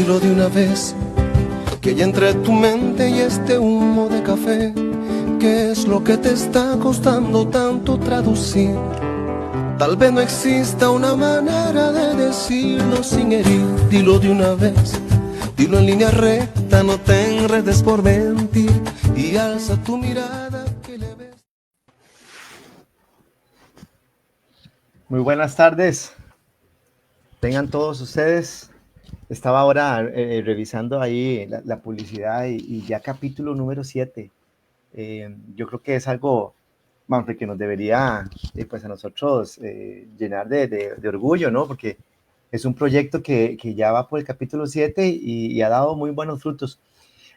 dilo de una vez, que hay entre tu mente y este humo de café. ¿Qué es lo que te está costando tanto traducir? Tal vez no exista una manera de decirlo sin herir. Dilo de una vez, dilo en línea recta, no te enredes por mentir. Y alza tu mirada que le ves. Muy buenas tardes. Tengan todos ustedes. Estaba ahora revisando ahí la publicidad y ya capítulo número 7. Yo creo que es algo, Manfred, que nos debería, pues a nosotros, llenar de orgullo, ¿no? Porque es un proyecto que ya va por el capítulo 7 y ha dado muy buenos frutos.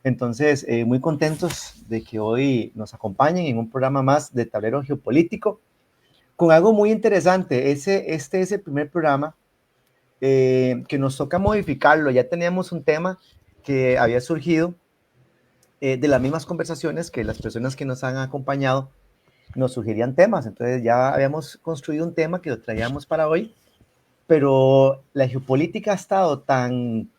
Entonces, muy contentos de que hoy nos acompañen en un programa más de Tablero Geopolítico con algo muy interesante. Este es el primer programa que nos toca modificarlo. Ya teníamos un tema que había surgido de las mismas conversaciones que las personas que nos han acompañado nos sugerían temas. Entonces ya habíamos construido un tema que lo traíamos para hoy, pero la geopolítica ha estado tan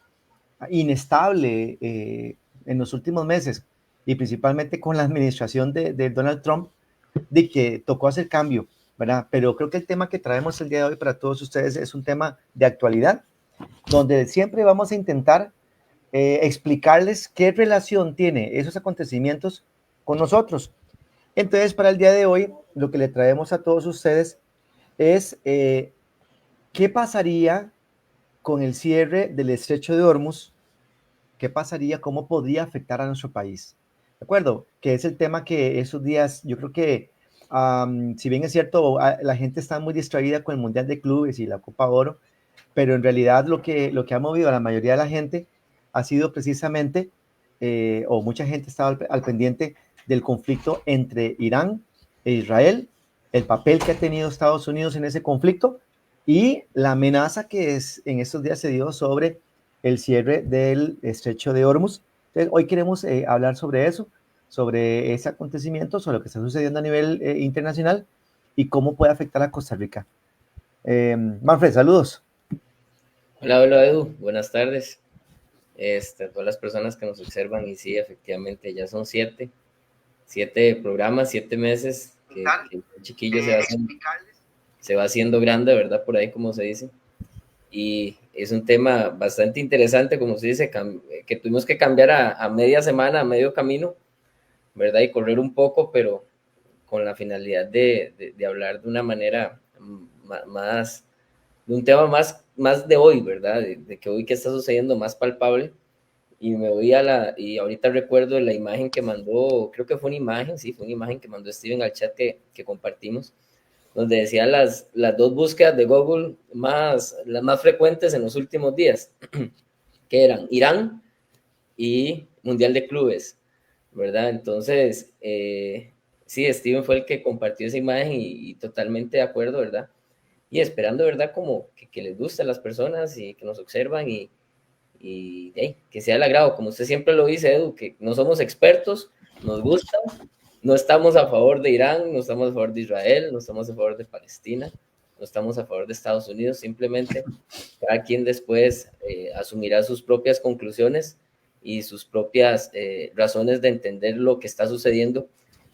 inestable en los últimos meses y principalmente con la administración de Donald Trump, de que tocó hacer cambio, ¿verdad? Pero creo que el tema que traemos el día de hoy para todos ustedes es un tema de actualidad, donde siempre vamos a intentar explicarles qué relación tiene esos acontecimientos con nosotros. Entonces, para el día de hoy, lo que le traemos a todos ustedes es qué pasaría con el cierre del estrecho de Hormuz, qué pasaría, cómo podría afectar a nuestro país. ¿De acuerdo? Que es el tema que esos días, yo creo que, si bien es cierto, la gente está muy distraída con el Mundial de Clubes y la Copa Oro, pero en realidad lo que ha movido a la mayoría de la gente ha sido precisamente, o mucha gente estaba al pendiente del conflicto entre Irán e Israel, el papel que ha tenido Estados Unidos en ese conflicto y la amenaza que en estos días se dio sobre el cierre del estrecho de Hormuz. Entonces, hoy queremos hablar sobre eso, sobre ese acontecimiento, sobre lo que está sucediendo a nivel internacional y cómo puede afectar a Costa Rica. Manfred, saludos. Hola Edu, buenas tardes. A todas las personas que nos observan, y sí, efectivamente ya son 7 programas, 7 meses que el chiquillo se va haciendo grande, ¿verdad? Por ahí, como se dice. Y es un tema bastante interesante, como se dice, que tuvimos que cambiar a media semana, a medio camino, ¿verdad? Y correr un poco, pero con la finalidad de hablar de una manera más, de un tema más de hoy, ¿verdad? De que hoy qué está sucediendo más palpable. Y me voy y ahorita recuerdo la imagen que mandó, creo que fue una imagen, sí, fue una imagen que mandó Steven al chat que compartimos, donde decía las 2 búsquedas de Google las más frecuentes en los últimos días, que eran Irán y Mundial de Clubes, ¿verdad? Entonces, sí, Steven fue el que compartió esa imagen y totalmente de acuerdo, ¿verdad? Y esperando, ¿verdad? Como que les guste a las personas y que nos observan y que sea el agrado, como usted siempre lo dice, Edu, que no somos expertos, nos gusta, no estamos a favor de Irán, no estamos a favor de Israel, no estamos a favor de Palestina, no estamos a favor de Estados Unidos, simplemente cada quien después asumirá sus propias conclusiones y sus propias razones de entender lo que está sucediendo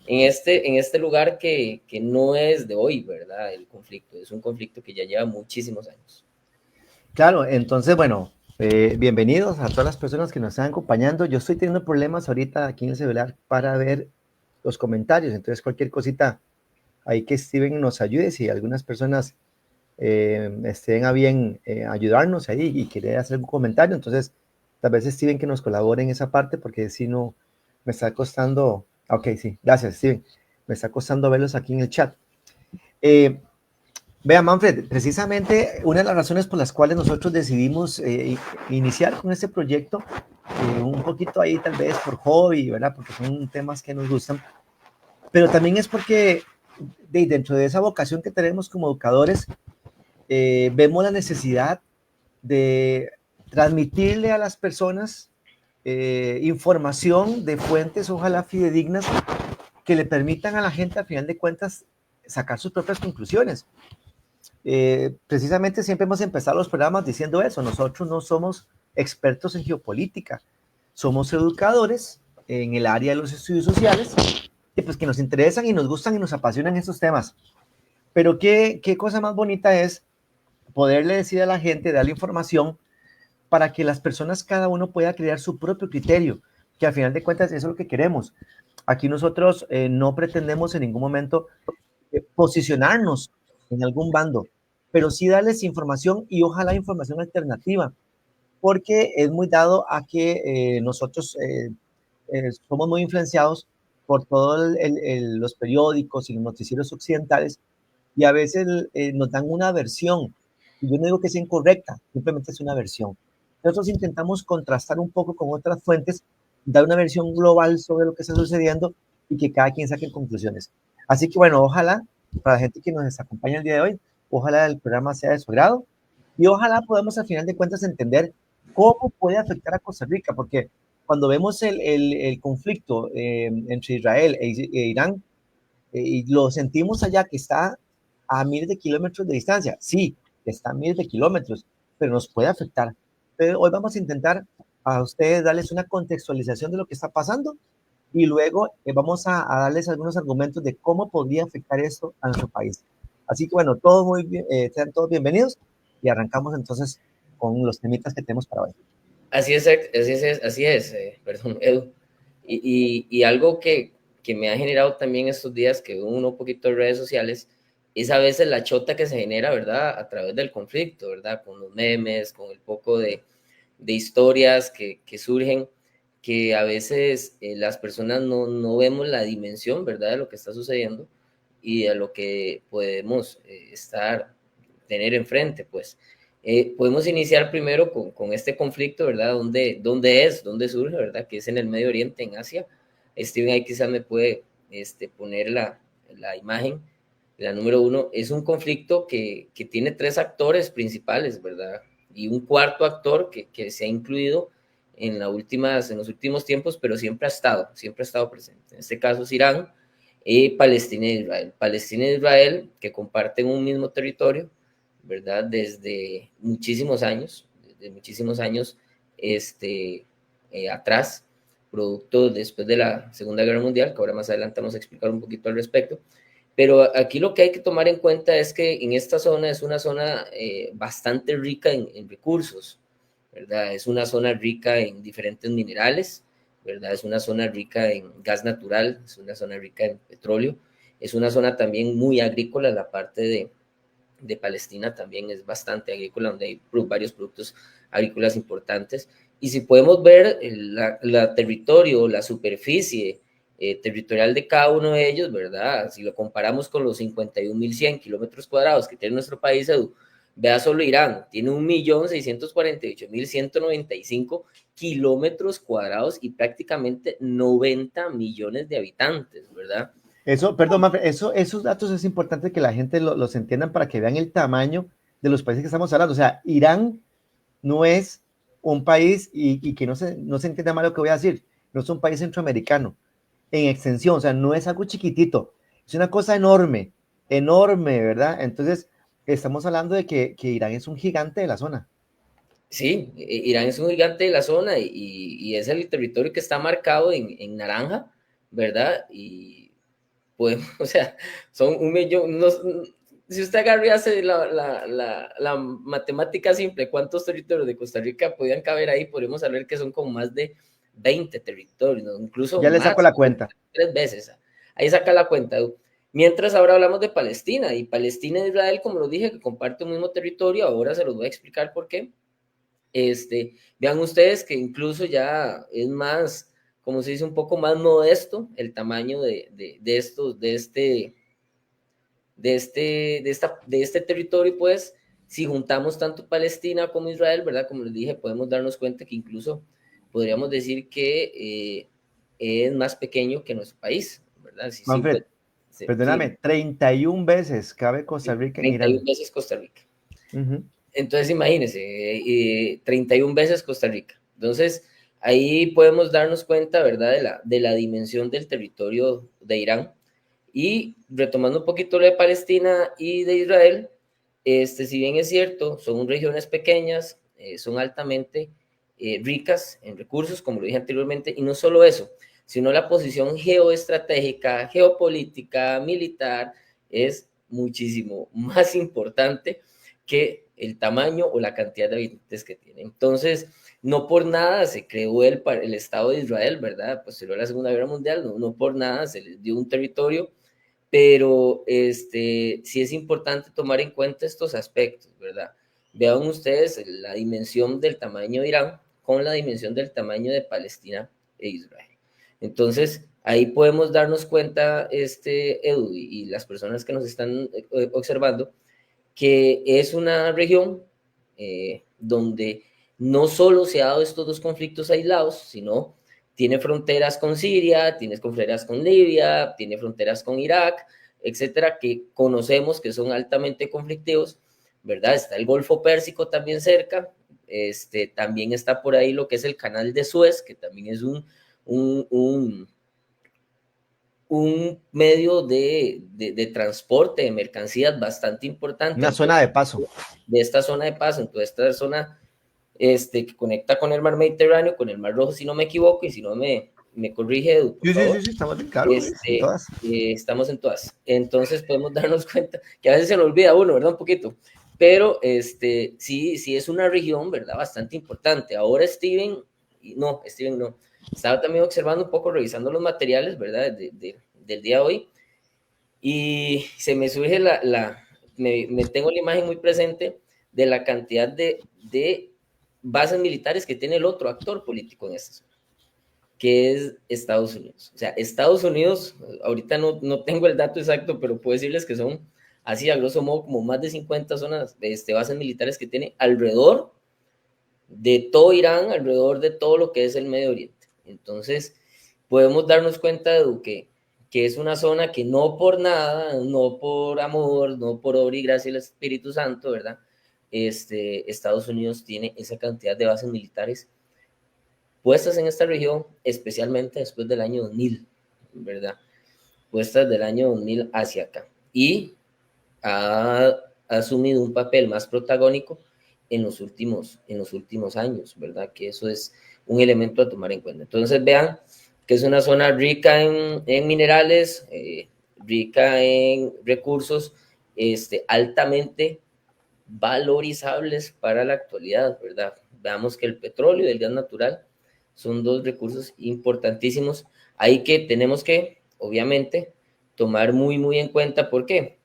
en este lugar que no es de hoy, ¿verdad? El conflicto, es un conflicto que ya lleva muchísimos años. Claro, entonces, bueno, bienvenidos a todas las personas que nos están acompañando. Yo estoy teniendo problemas ahorita aquí en el celular para ver los comentarios, entonces cualquier cosita ahí que Steven nos ayude, si algunas personas estén a bien ayudarnos ahí y querer hacer algún comentario, entonces tal vez Steven que nos colabore en esa parte, porque si no me está costando, ok, sí, gracias Steven, me está costando verlos aquí en el chat. Vea, Manfred, precisamente una de las razones por las cuales nosotros decidimos iniciar con este proyecto, un poquito ahí tal vez por hobby, ¿verdad? Porque son temas que nos gustan, pero también es porque dentro de esa vocación que tenemos como educadores, vemos la necesidad de transmitirle a las personas información de fuentes, ojalá fidedignas, que le permitan a la gente, al final de cuentas, sacar sus propias conclusiones. Precisamente siempre hemos empezado los programas diciendo eso, nosotros no somos expertos en geopolítica, somos educadores en el área de los estudios sociales, y pues que nos interesan y nos gustan y nos apasionan estos temas. Pero qué cosa más bonita es poderle decir a la gente, darle información para que las personas, cada uno pueda crear su propio criterio, que al final de cuentas eso es lo que queremos. Aquí nosotros no pretendemos en ningún momento posicionarnos en algún bando, pero sí darles información y ojalá información alternativa, porque es muy dado a que nosotros somos muy influenciados por todos los periódicos y los noticieros occidentales y a veces nos dan una versión. Y yo no digo que sea incorrecta, simplemente es una versión. Nosotros intentamos contrastar un poco con otras fuentes, dar una versión global sobre lo que está sucediendo y que cada quien saque conclusiones. Así que bueno, ojalá, para la gente que nos acompaña el día de hoy, ojalá el programa sea de su agrado y ojalá podamos al final de cuentas entender cómo puede afectar a Costa Rica, porque cuando vemos el conflicto entre Israel e Irán, y lo sentimos allá que está a miles de kilómetros de distancia. Sí, está a miles de kilómetros, pero nos puede afectar. Pero hoy vamos a intentar a ustedes darles una contextualización de lo que está pasando y luego vamos a darles algunos argumentos de cómo podría afectar esto a nuestro país. Así que bueno, todos muy bien, sean todos bienvenidos y arrancamos entonces con los temitas que tenemos para hoy. Perdón, Edu. Y algo que me ha generado también estos días, que uno un poquito de redes sociales, es a veces la chota que se genera, ¿verdad? A través del conflicto, ¿verdad? Con los memes, con el poco de historias que surgen, que a veces las personas no vemos la dimensión, ¿verdad? De lo que está sucediendo y de lo que podemos tener enfrente, pues. Podemos iniciar primero con este conflicto, ¿verdad? ¿Dónde surge, verdad? Que es en el Medio Oriente, en Asia. Steven ahí quizás me puede poner la imagen. La número 1 es un conflicto que tiene 3 actores principales, ¿verdad? Y un cuarto actor que se ha incluido en los últimos tiempos, pero siempre ha estado presente. En este caso es Irán, Palestina e Israel. Palestina e Israel, que comparten un mismo territorio, ¿verdad? Desde muchísimos años atrás, producto después de la Segunda Guerra Mundial, que ahora más adelante vamos a explicar un poquito al respecto. Pero aquí lo que hay que tomar en cuenta es que en esta zona es una zona bastante rica en recursos, ¿verdad? Es una zona rica en diferentes minerales, ¿verdad? Es una zona rica en gas natural, es una zona rica en petróleo, es una zona también muy agrícola, la parte de Palestina también es bastante agrícola, donde hay varios productos agrícolas importantes. Y si podemos ver la territorio, la superficie territorial de cada uno de ellos, ¿verdad? Si lo comparamos con los 51.100 kilómetros cuadrados que tiene nuestro país, Edu, vea solo Irán, tiene 1.648.195 kilómetros cuadrados y prácticamente 90 millones de habitantes, ¿verdad? Eso, perdón, Manfred, esos datos es importante que la gente los entiendan para que vean el tamaño de los países que estamos hablando. O sea, Irán no es un país, y que no se entienda mal lo que voy a decir, no es un país centroamericano en extensión, o sea, no es algo chiquitito, es una cosa enorme, enorme, ¿verdad? Entonces, estamos hablando de que Irán es un gigante de la zona. Sí, Irán es un gigante de la zona y es el territorio que está marcado en naranja, ¿verdad? Y podemos, o sea, son 1 millón, si usted agarra y hace la matemática simple, ¿cuántos territorios de Costa Rica podían caber ahí? Podríamos saber que son como más de 20 territorios, ¿no? Incluso Ya le más, saco la cuenta. 3 veces. Ahí saca la cuenta. Mientras ahora hablamos de Palestina, y Palestina e Israel, como lo dije, que comparten un mismo territorio, ahora se los voy a explicar por qué. Vean ustedes que incluso ya es más, como se dice, un poco más modesto el tamaño de este territorio, pues, si juntamos tanto Palestina como Israel, ¿verdad? Como les dije, podemos darnos cuenta que incluso podríamos decir que es más pequeño que nuestro país, ¿verdad? Si Manfred, perdóname, 31 veces cabe Costa Rica en 31 Irán. veces Costa Rica. Uh-huh. Entonces, imagínense, 31 veces Costa Rica. Entonces, ahí podemos darnos cuenta, ¿verdad?, de la dimensión del territorio de Irán. Y retomando un poquito lo de Palestina y de Israel, si bien es cierto, son regiones pequeñas, son altamente ricas en recursos, como lo dije anteriormente, y no solo eso, sino la posición geoestratégica, geopolítica, militar, es muchísimo más importante que el tamaño o la cantidad de habitantes que tiene. Entonces, no por nada se creó el Estado de Israel, ¿verdad? Posterior a la Segunda Guerra Mundial, no por nada se les dio un territorio, pero sí es importante tomar en cuenta estos aspectos, ¿verdad? Vean ustedes la dimensión del tamaño de Irán con la dimensión del tamaño de Palestina e Israel. Entonces, ahí podemos darnos cuenta, Edu, y las personas que nos están observando, que es una región donde no solo se ha dado estos dos conflictos aislados, sino tiene fronteras con Siria, tiene fronteras con Libia, tiene fronteras con Irak, etcétera, que conocemos que son altamente conflictivos, ¿verdad? Está el Golfo Pérsico también cerca, también está por ahí lo que es el Canal de Suez, que también es un medio de transporte de mercancías bastante importante. Una zona de paso. De esta zona de paso, entonces esta zona que conecta con el mar Mediterráneo, con el mar Rojo, si no me equivoco, y si no me corrige, Edu, por favor. Sí, estamos bien claros, en todas. Estamos en todas. Entonces podemos darnos cuenta que a veces se nos olvida uno, ¿verdad? Un poquito. Pero sí es una región, ¿verdad? Bastante importante. Ahora Steven no. Estaba también observando un poco, revisando los materiales, ¿verdad? Del día de hoy. Y se me surge me tengo la imagen muy presente de la cantidad de bases militares que tiene el otro actor político en esta zona, que es Estados Unidos. O sea, Estados Unidos, ahorita no tengo el dato exacto, pero puedo decirles que son, así a grosso modo, como más de 50 zonas, bases militares que tiene alrededor de todo Irán, alrededor de todo lo que es el Medio Oriente. Entonces, podemos darnos cuenta de que es una zona que no por nada, no por amor, no por obra y gracia del Espíritu Santo, ¿verdad? Estados Unidos tiene esa cantidad de bases militares puestas en esta región, especialmente después del año 2000, ¿verdad? Puestas del año 2000 hacia acá. Y ha asumido un papel más protagónico en los últimos años, ¿verdad? Que eso es un elemento a tomar en cuenta. Entonces, vean que es una zona rica en minerales, rica en recursos altamente valorizables para la actualidad, ¿verdad? Veamos que el petróleo y el gas natural son dos recursos importantísimos ahí que tenemos que, obviamente, tomar muy, muy en cuenta. ¿Por qué?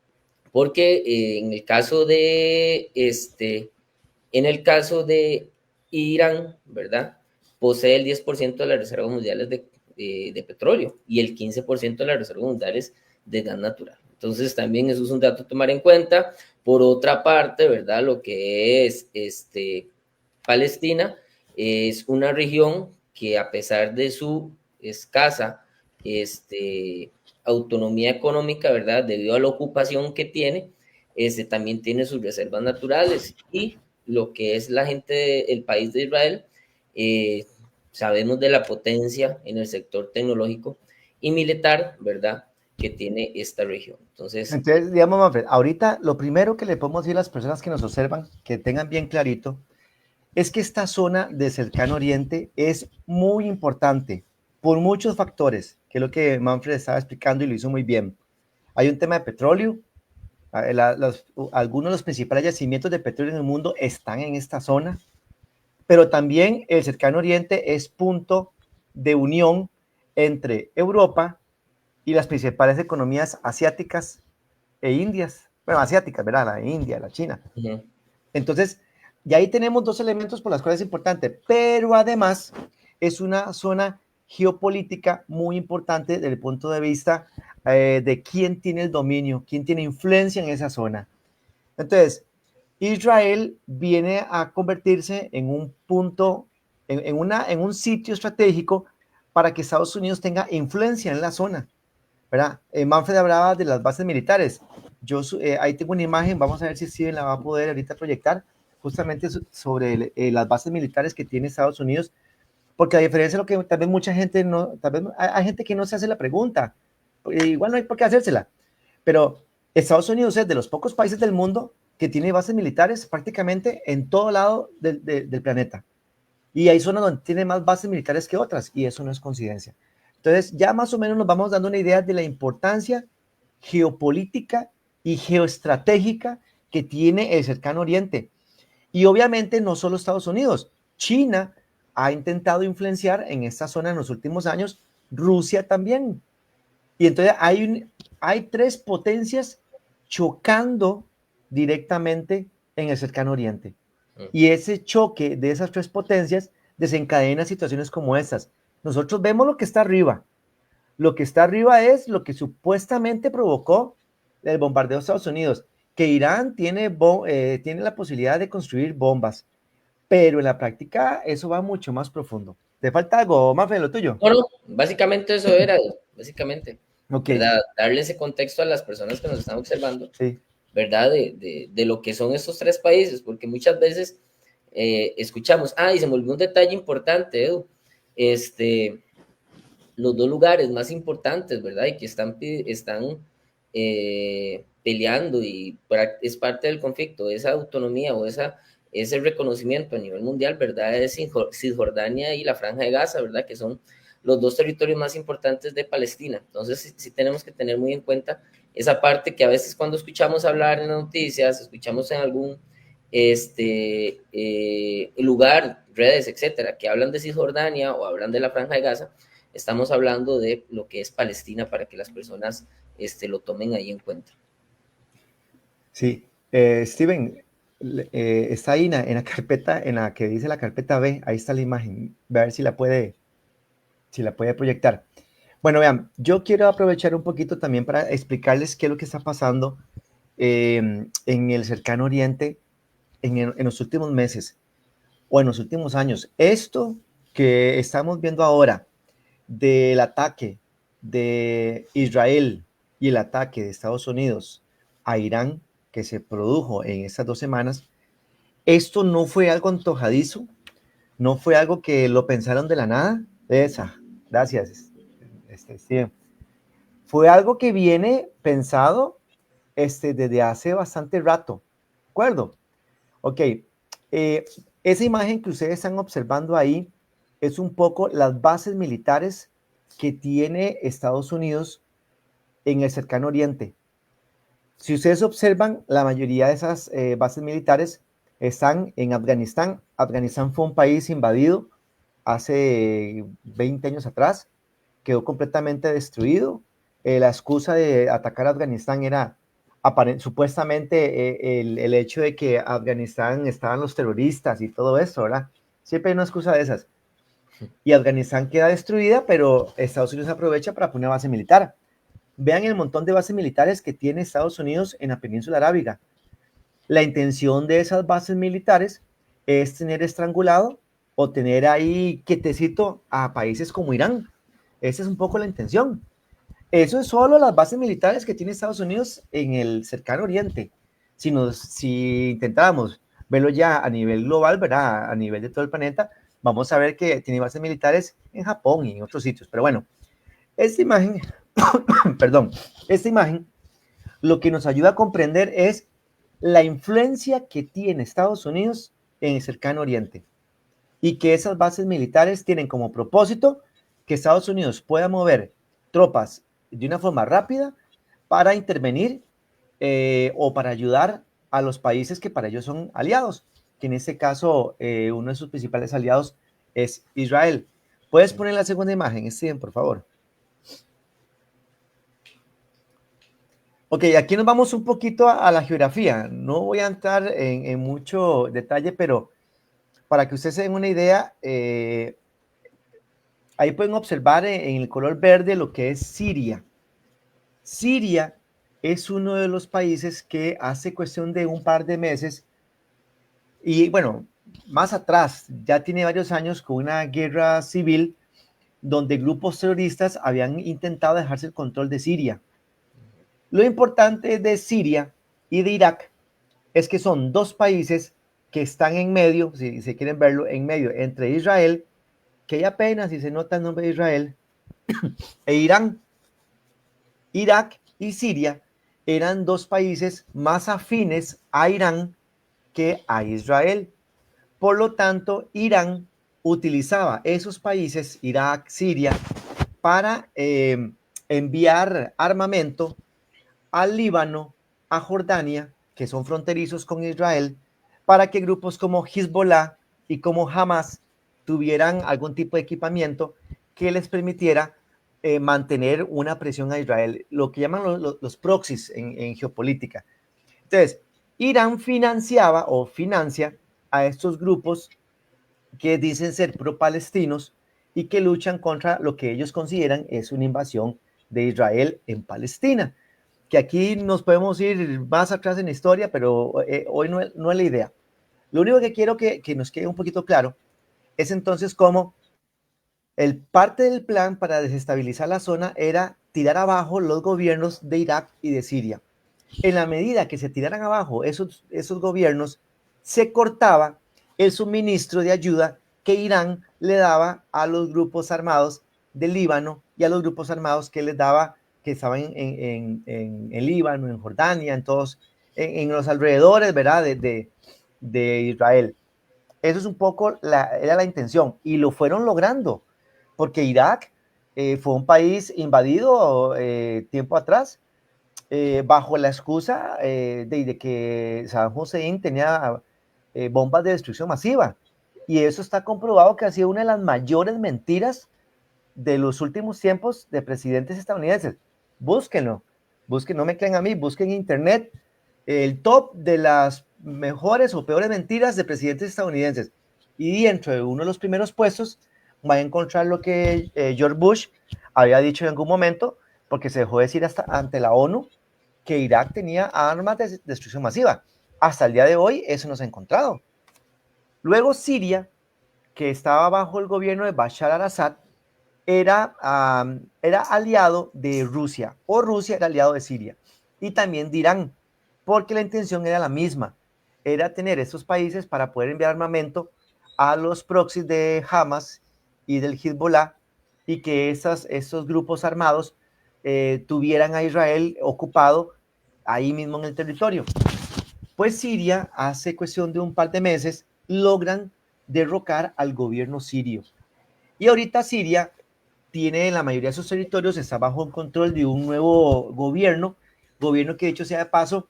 Porque en el caso de Irán, ¿verdad? Posee el 10% de las reservas mundiales de petróleo y el 15% de las reservas mundiales de gas natural. Entonces, también eso es un dato a tomar en cuenta. Por otra parte, ¿verdad? Lo que es Palestina es una región que, a pesar de su escasa autonomía económica, ¿verdad? Debido a la ocupación que tiene, también tiene sus reservas naturales. Y lo que es la gente del país de Israel, sabemos de la potencia en el sector tecnológico y militar, ¿verdad?, que tiene esta región. Entonces, digamos, Manfred, ahorita lo primero que le podemos decir a las personas que nos observan, que tengan bien clarito, es que esta zona de Cercano Oriente es muy importante por muchos factores, que es lo que Manfred estaba explicando y lo hizo muy bien. Hay un tema de petróleo, algunos de los principales yacimientos de petróleo en el mundo están en esta zona, pero también el Cercano Oriente es punto de unión entre Europa y las principales economías asiáticas e indias, bueno, asiáticas, ¿verdad? La India, la China. Uh-huh. Entonces, y ahí tenemos dos elementos por las cuales es importante, pero además es una zona geopolítica muy importante desde el punto de vista de quién tiene el dominio, quién tiene influencia en esa zona. Entonces, Israel viene a convertirse en un punto, en un sitio estratégico para que Estados Unidos tenga influencia en la zona, ¿verdad? Manfred hablaba de las bases militares. Yo ahí tengo una imagen, vamos a ver si Steven la va a poder ahorita proyectar, justamente sobre las bases militares que tiene Estados Unidos, porque a diferencia de lo que tal vez mucha gente no, tal vez hay gente que no se hace la pregunta, igual no hay por qué hacérsela, pero Estados Unidos es de los pocos países del mundo que tiene bases militares prácticamente en todo lado del planeta. Y hay zonas donde tiene más bases militares que otras, y eso no es coincidencia. Entonces, ya más o menos nos vamos dando una idea de la importancia geopolítica y geoestratégica que tiene el cercano oriente. Y obviamente no solo Estados Unidos, China ha intentado influenciar en esta zona en los últimos años, Rusia también. Y entonces hay tres potencias chocando directamente en el cercano oriente. Y ese choque de esas tres potencias desencadena situaciones como estas. Nosotros vemos lo que está arriba. Lo que está arriba es lo que supuestamente provocó el bombardeo de Estados Unidos, que Irán tiene la posibilidad de construir bombas, pero en la práctica eso va mucho más profundo. ¿Te falta algo, Mafe, lo tuyo? Bueno, básicamente eso era, básicamente, Ok, ¿verdad? Darle ese contexto a las personas que nos están observando, sí. ¿verdad? De lo que son estos tres países, porque muchas veces escuchamos, y se me olvidó un detalle importante, Edu, los dos lugares más importantes, ¿verdad? Y que están peleando y es parte del conflicto, esa autonomía o ese reconocimiento a nivel mundial, ¿verdad? Es Cisjordania y la Franja de Gaza, ¿verdad? Que son los dos territorios más importantes de Palestina. Entonces, sí tenemos que tener muy en cuenta esa parte que a veces cuando escuchamos hablar en las noticias, escuchamos en algún lugar, redes, etcétera, que hablan de Cisjordania o hablan de la Franja de Gaza, estamos hablando de lo que es Palestina para que las personas lo tomen ahí en cuenta. Sí, Steven, está ahí en la carpeta, en la que dice la carpeta B, ahí está la imagen, a ver si la puede proyectar. Bueno, vean, yo quiero aprovechar un poquito también para explicarles qué es lo que está pasando en el cercano oriente en los últimos meses o en los últimos años. Esto que estamos viendo ahora del ataque de Israel y el ataque de Estados Unidos a Irán que se produjo en estas 2 semanas, esto no fue algo antojadizo, no fue algo que lo pensaron de la nada. Gracias, Steven. Fue algo que viene pensado desde hace bastante rato, ¿de acuerdo? Ok, esa imagen que ustedes están observando ahí es un poco las bases militares que tiene Estados Unidos en el cercano oriente. Si ustedes observan, la mayoría de esas bases militares están en Afganistán. Afganistán fue un país invadido hace 20 años atrás, quedó completamente destruido. La excusa de atacar a Afganistán era supuestamente el hecho de que Afganistán estaban los terroristas y todo eso, ¿verdad? Siempre hay una excusa de esas. Y Afganistán queda destruida, pero Estados Unidos aprovecha para poner una base militar. Vean el montón de bases militares que tiene Estados Unidos en la península arábiga. La intención de esas bases militares es tener estrangulado o tener ahí quietecito a países como Irán. Esa es un poco la intención. Eso es solo las bases militares que tiene Estados Unidos en el cercano oriente. Si intentáramos verlo ya a nivel global, ¿verdad? A nivel de todo el planeta, vamos a ver que tiene bases militares en Japón y en otros sitios. Pero bueno, esta imagen, perdón, esta imagen lo que nos ayuda a comprender es la influencia que tiene Estados Unidos en el cercano oriente y que esas bases militares tienen como propósito que Estados Unidos pueda mover tropas de una forma rápida para intervenir o para ayudar a los países que para ellos son aliados, que en este caso uno de sus principales aliados es Israel. ¿Puedes poner la segunda imagen, Steven, por favor? Ok, aquí nos vamos un poquito a la geografía. No voy a entrar en mucho detalle, pero para que ustedes se den una idea, ahí pueden observar en el color verde lo que es Siria. Siria es uno de los países que hace cuestión de un par de meses, y bueno, más atrás, ya tiene varios años con una guerra civil donde grupos terroristas habían intentado dejarse el control de Siria. Lo importante de Siria y de Irak es que son dos países que están en medio, si se quieren verlo, en medio entre Israel, que hay apenas si se nota el nombre de Israel, e Irán. Irak y Siria eran dos países más afines a Irán que a Israel. Por lo tanto, Irán utilizaba esos países, Irak, Siria, para enviar armamento al Líbano, a Jordania, que son fronterizos con Israel, para que grupos como Hezbollah y como Hamas tuvieran algún tipo de equipamiento que les permitiera mantener una presión a Israel, lo que llaman los proxies en geopolítica. Entonces, Irán financiaba o financia a estos grupos que dicen ser pro-palestinos y que luchan contra lo que ellos consideran es una invasión de Israel en Palestina. Que aquí nos podemos ir más atrás en la historia, pero hoy no es la idea. Lo único que quiero que nos quede un poquito claro es entonces cómo parte del plan para desestabilizar la zona era tirar abajo los gobiernos de Irak y de Siria. En la medida que se tiraran abajo esos gobiernos, se cortaba el suministro de ayuda que Irán le daba a los grupos armados del Líbano y a los grupos armados que les daba, que estaban en Líbano, en Jordania, en los alrededores, ¿verdad? De Israel. Eso es un poco, era la intención, y lo fueron logrando, porque Irak fue un país invadido tiempo atrás, bajo la excusa de que Saddam Hussein tenía bombas de destrucción masiva. Y eso está comprobado que ha sido una de las mayores mentiras de los últimos tiempos de presidentes estadounidenses. Búsquenlo, no me crean a mí, busquen en internet el top de las mejores o peores mentiras de presidentes estadounidenses. Y dentro de uno de los primeros puestos va a encontrar lo que George Bush había dicho en algún momento, porque se dejó decir hasta ante la ONU que Irak tenía armas de destrucción masiva. Hasta el día de hoy eso no se ha encontrado. Luego Siria, que estaba bajo el gobierno de Bashar al-Assad, era aliado de Rusia, o Rusia era aliado de Siria, y también de Irán, porque la intención era la misma, era tener estos países para poder enviar armamento a los proxies de Hamas y del Hezbollah, y que estos grupos armados tuvieran a Israel ocupado ahí mismo en el territorio. Pues Siria, hace cuestión de un par de meses, logran derrocar al gobierno sirio. Y ahorita Siria tiene la mayoría de sus territorios, está bajo el control de un nuevo gobierno que dicho sea de paso,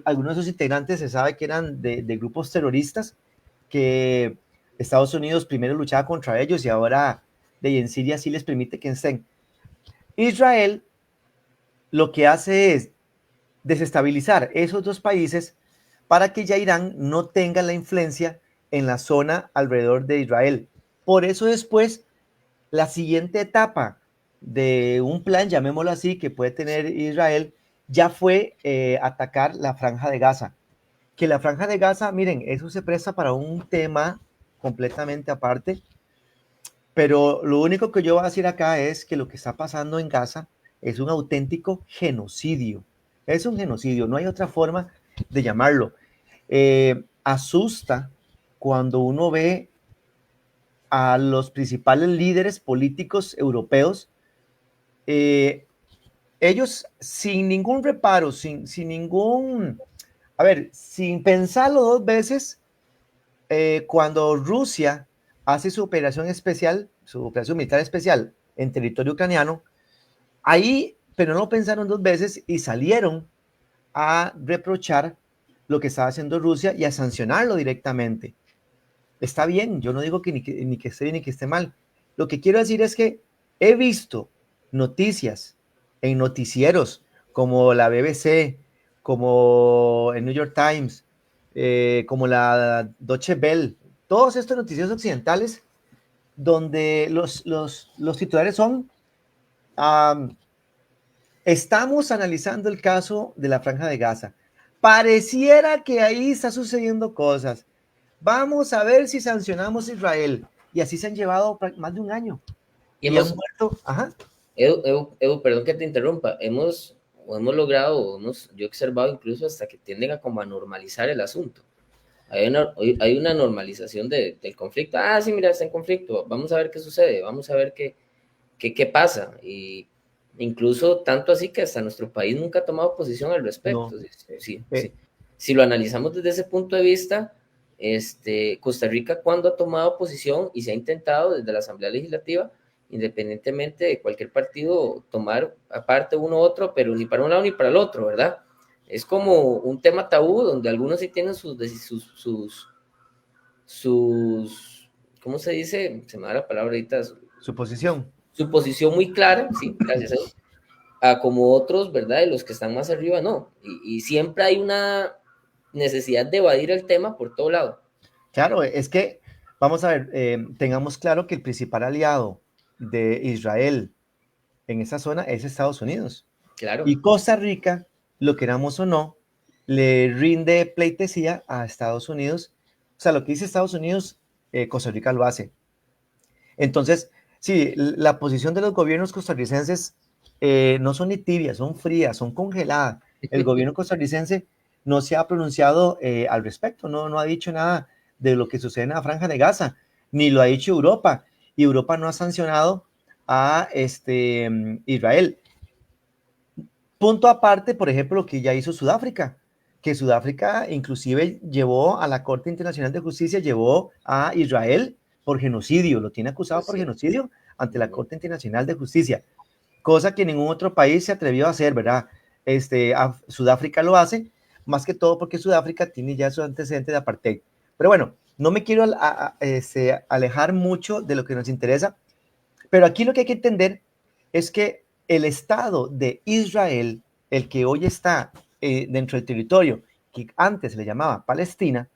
algunos de sus integrantes se sabe que eran de grupos terroristas, que Estados Unidos primero luchaba contra ellos y ahora en Siria sí les permite que estén. Israel lo que hace es desestabilizar esos dos países para que ya Irán no tenga la influencia en la zona alrededor de Israel. Por eso después, la siguiente etapa de un plan, llamémoslo así, que puede tener Israel, ya fue atacar la Franja de Gaza. Que la Franja de Gaza, miren, eso se presta para un tema completamente aparte, pero lo único que yo voy a decir acá es que lo que está pasando en Gaza es un auténtico genocidio. Es un genocidio, no hay otra forma de llamarlo. Asusta cuando uno ve a los principales líderes políticos europeos, ellos sin ningún reparo, sin pensarlo dos veces, cuando Rusia hace su operación especial, su operación militar especial en territorio ucraniano, ahí, pero no pensaron dos veces y salieron a reprochar lo que estaba haciendo Rusia y a sancionarlo directamente. Está bien, yo no digo que ni que esté bien ni que esté mal. Lo que quiero decir es que he visto noticias en noticieros como la BBC, como el New York Times, como la Deutsche Welle, todos estos noticieros occidentales, donde los titulares son estamos analizando el caso de la Franja de Gaza. Pareciera que ahí está sucediendo cosas. Vamos a ver si sancionamos a Israel. Y así se han llevado más de un año. Y han muerto. Ajá. Edu, perdón que te interrumpa. Hemos logrado, yo he observado incluso hasta que tienden a como a normalizar el asunto. Hay una normalización del conflicto. Ah, sí, mira, está en conflicto. Vamos a ver qué sucede. Vamos a ver qué pasa. Y incluso tanto así que hasta nuestro país nunca ha tomado posición al respecto. No. Si lo analizamos desde ese punto de vista, Costa Rica, cuando ha tomado posición y se ha intentado desde la Asamblea Legislativa, independientemente de cualquier partido, tomar aparte uno u otro, pero ni para un lado ni para el otro, ¿verdad? Es como un tema tabú donde algunos sí tienen sus ¿cómo se dice? Se me da la palabra ahorita. Su posición. Su posición muy clara, sí, gracias a como otros, ¿verdad? De los que están más arriba, no. Y siempre hay una necesidad de evadir el tema por todo lado. Claro, es que, vamos a ver, tengamos claro que el principal aliado de Israel en esa zona es Estados Unidos. Claro. Y Costa Rica, lo queramos o no, le rinde pleitesía a Estados Unidos. O sea, lo que dice Estados Unidos, Costa Rica lo hace. Entonces, sí, la posición de los gobiernos costarricenses no son ni tibias, son frías, son congeladas. El gobierno costarricense no se ha pronunciado al respecto, no ha dicho nada de lo que sucede en la Franja de Gaza, ni lo ha dicho Europa. Y Europa no ha sancionado a Israel. Punto aparte, por ejemplo, lo que ya hizo Sudáfrica, que Sudáfrica inclusive llevó a la Corte Internacional de Justicia, llevó a Israel por genocidio, lo tiene acusado por genocidio ante la Corte Internacional de Justicia, cosa que ningún otro país se atrevió a hacer, ¿verdad? Sudáfrica lo hace, más que todo porque Sudáfrica tiene ya su antecedente de apartheid. Pero bueno, no me quiero alejar mucho de lo que nos interesa, pero aquí lo que hay que entender es que el Estado de Israel, el que hoy está dentro del territorio que antes se le llamaba Palestina,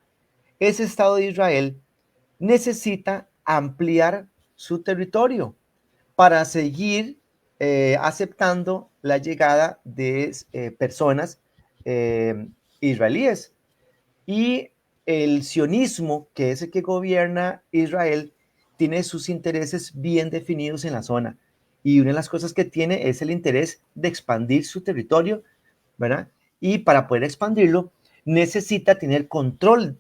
ese Estado de Israel necesita ampliar su territorio para seguir aceptando la llegada de personas israelíes. Y el sionismo, que es el que gobierna Israel, tiene sus intereses bien definidos en la zona. Y una de las cosas que tiene es el interés de expandir su territorio, ¿verdad? Y para poder expandirlo, necesita tener control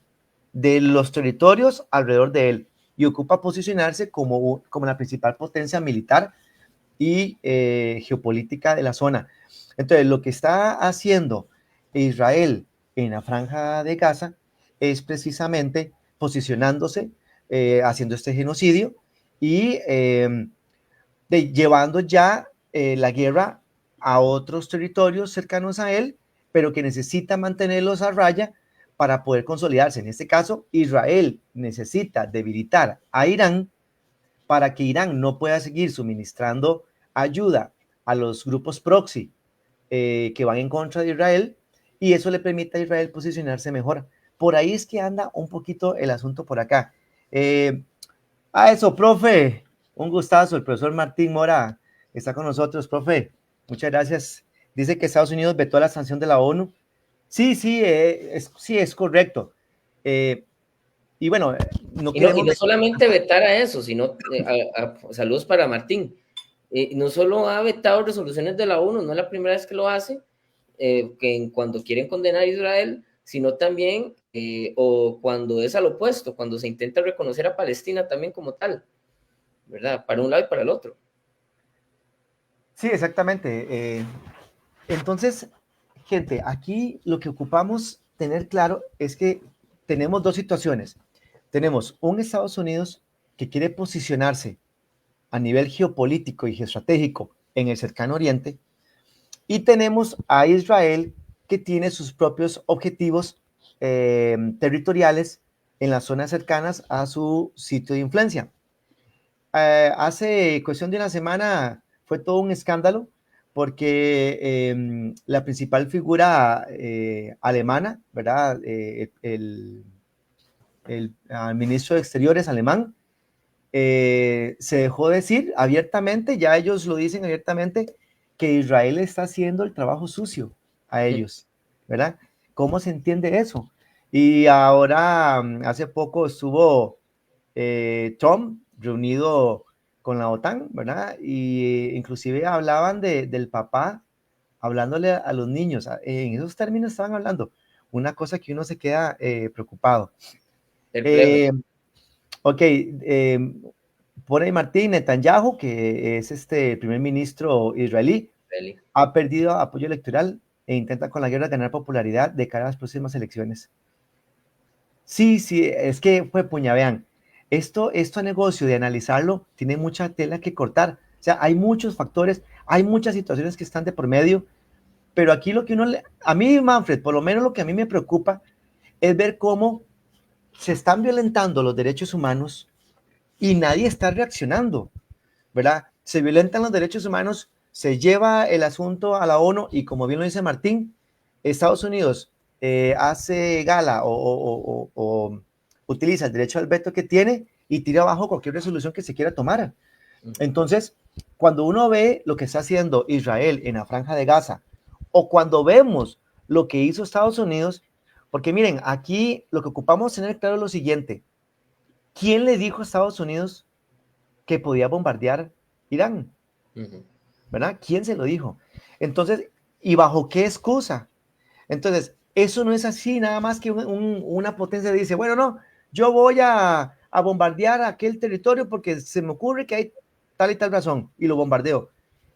de los territorios alrededor de él y ocupa posicionarse como la principal potencia militar y geopolítica de la zona. Entonces, lo que está haciendo Israel en la Franja de Gaza es precisamente posicionándose, haciendo este genocidio y llevando ya la guerra a otros territorios cercanos a él, pero que necesita mantenerlos a raya para poder consolidarse. En este caso, Israel necesita debilitar a Irán para que Irán no pueda seguir suministrando ayuda a los grupos proxy que van en contra de Israel, y eso le permite a Israel posicionarse mejor. Por ahí es que anda un poquito el asunto por acá. A eso, profe, un gustazo, el profesor Martín Mora está con nosotros, profe, muchas gracias. Dice que Estados Unidos vetó la sanción de la ONU. Sí, sí, sí, es correcto. Y bueno, no queremos... Y no solamente vetar a eso, sino, saludos para Martín, no solo ha vetado resoluciones de la ONU, no es la primera vez que lo hace, cuando quieren condenar a Israel, sino también, o cuando es al opuesto, cuando se intenta reconocer a Palestina también como tal, ¿verdad? Para un lado y para el otro. Sí, exactamente. Entonces, gente, aquí lo que ocupamos tener claro es que tenemos dos situaciones. Tenemos un Estados Unidos que quiere posicionarse a nivel geopolítico y geoestratégico en el cercano oriente, y tenemos a Israel que tiene sus propios objetivos territoriales en las zonas cercanas a su sitio de influencia. Hace cuestión de una semana fue todo un escándalo porque la principal figura alemana, ¿verdad? El ministro de Exteriores alemán, se dejó decir abiertamente, ya ellos lo dicen abiertamente, que Israel está haciendo el trabajo sucio a ellos, ¿verdad? ¿Cómo se entiende eso? Y ahora, hace poco estuvo Trump reunido con la OTAN, ¿verdad? Y inclusive hablaban del papá, hablándole a los niños, en esos términos estaban hablando, una cosa que uno se queda preocupado. Ok, por ahí Martín Netanyahu, que es el primer ministro israelí, ha perdido apoyo electoral e intenta con la guerra ganar popularidad de cara a las próximas elecciones. Sí, sí, es que, pues, puña, vean, esto negocio de analizarlo tiene mucha tela que cortar. O sea, hay muchos factores, hay muchas situaciones que están de por medio, pero aquí lo que a mí, Manfred, por lo menos lo que a mí me preocupa es ver cómo se están violentando los derechos humanos y nadie está reaccionando, ¿verdad? Se violentan los derechos humanos, se lleva el asunto a la ONU y como bien lo dice Martín, Estados Unidos hace gala o utiliza el derecho al veto que tiene y tira abajo cualquier resolución que se quiera tomar. Entonces, cuando uno ve lo que está haciendo Israel en la Franja de Gaza o cuando vemos lo que hizo Estados Unidos, porque miren, aquí lo que ocupamos tener claro es lo siguiente, ¿quién le dijo a Estados Unidos que podía bombardear Irán? ¿Verdad? ¿Quién se lo dijo? Entonces, ¿y bajo qué excusa? Entonces, eso no es así, nada más que una potencia dice, bueno, no, yo voy a bombardear aquel territorio porque se me ocurre que hay tal y tal razón y lo bombardeo.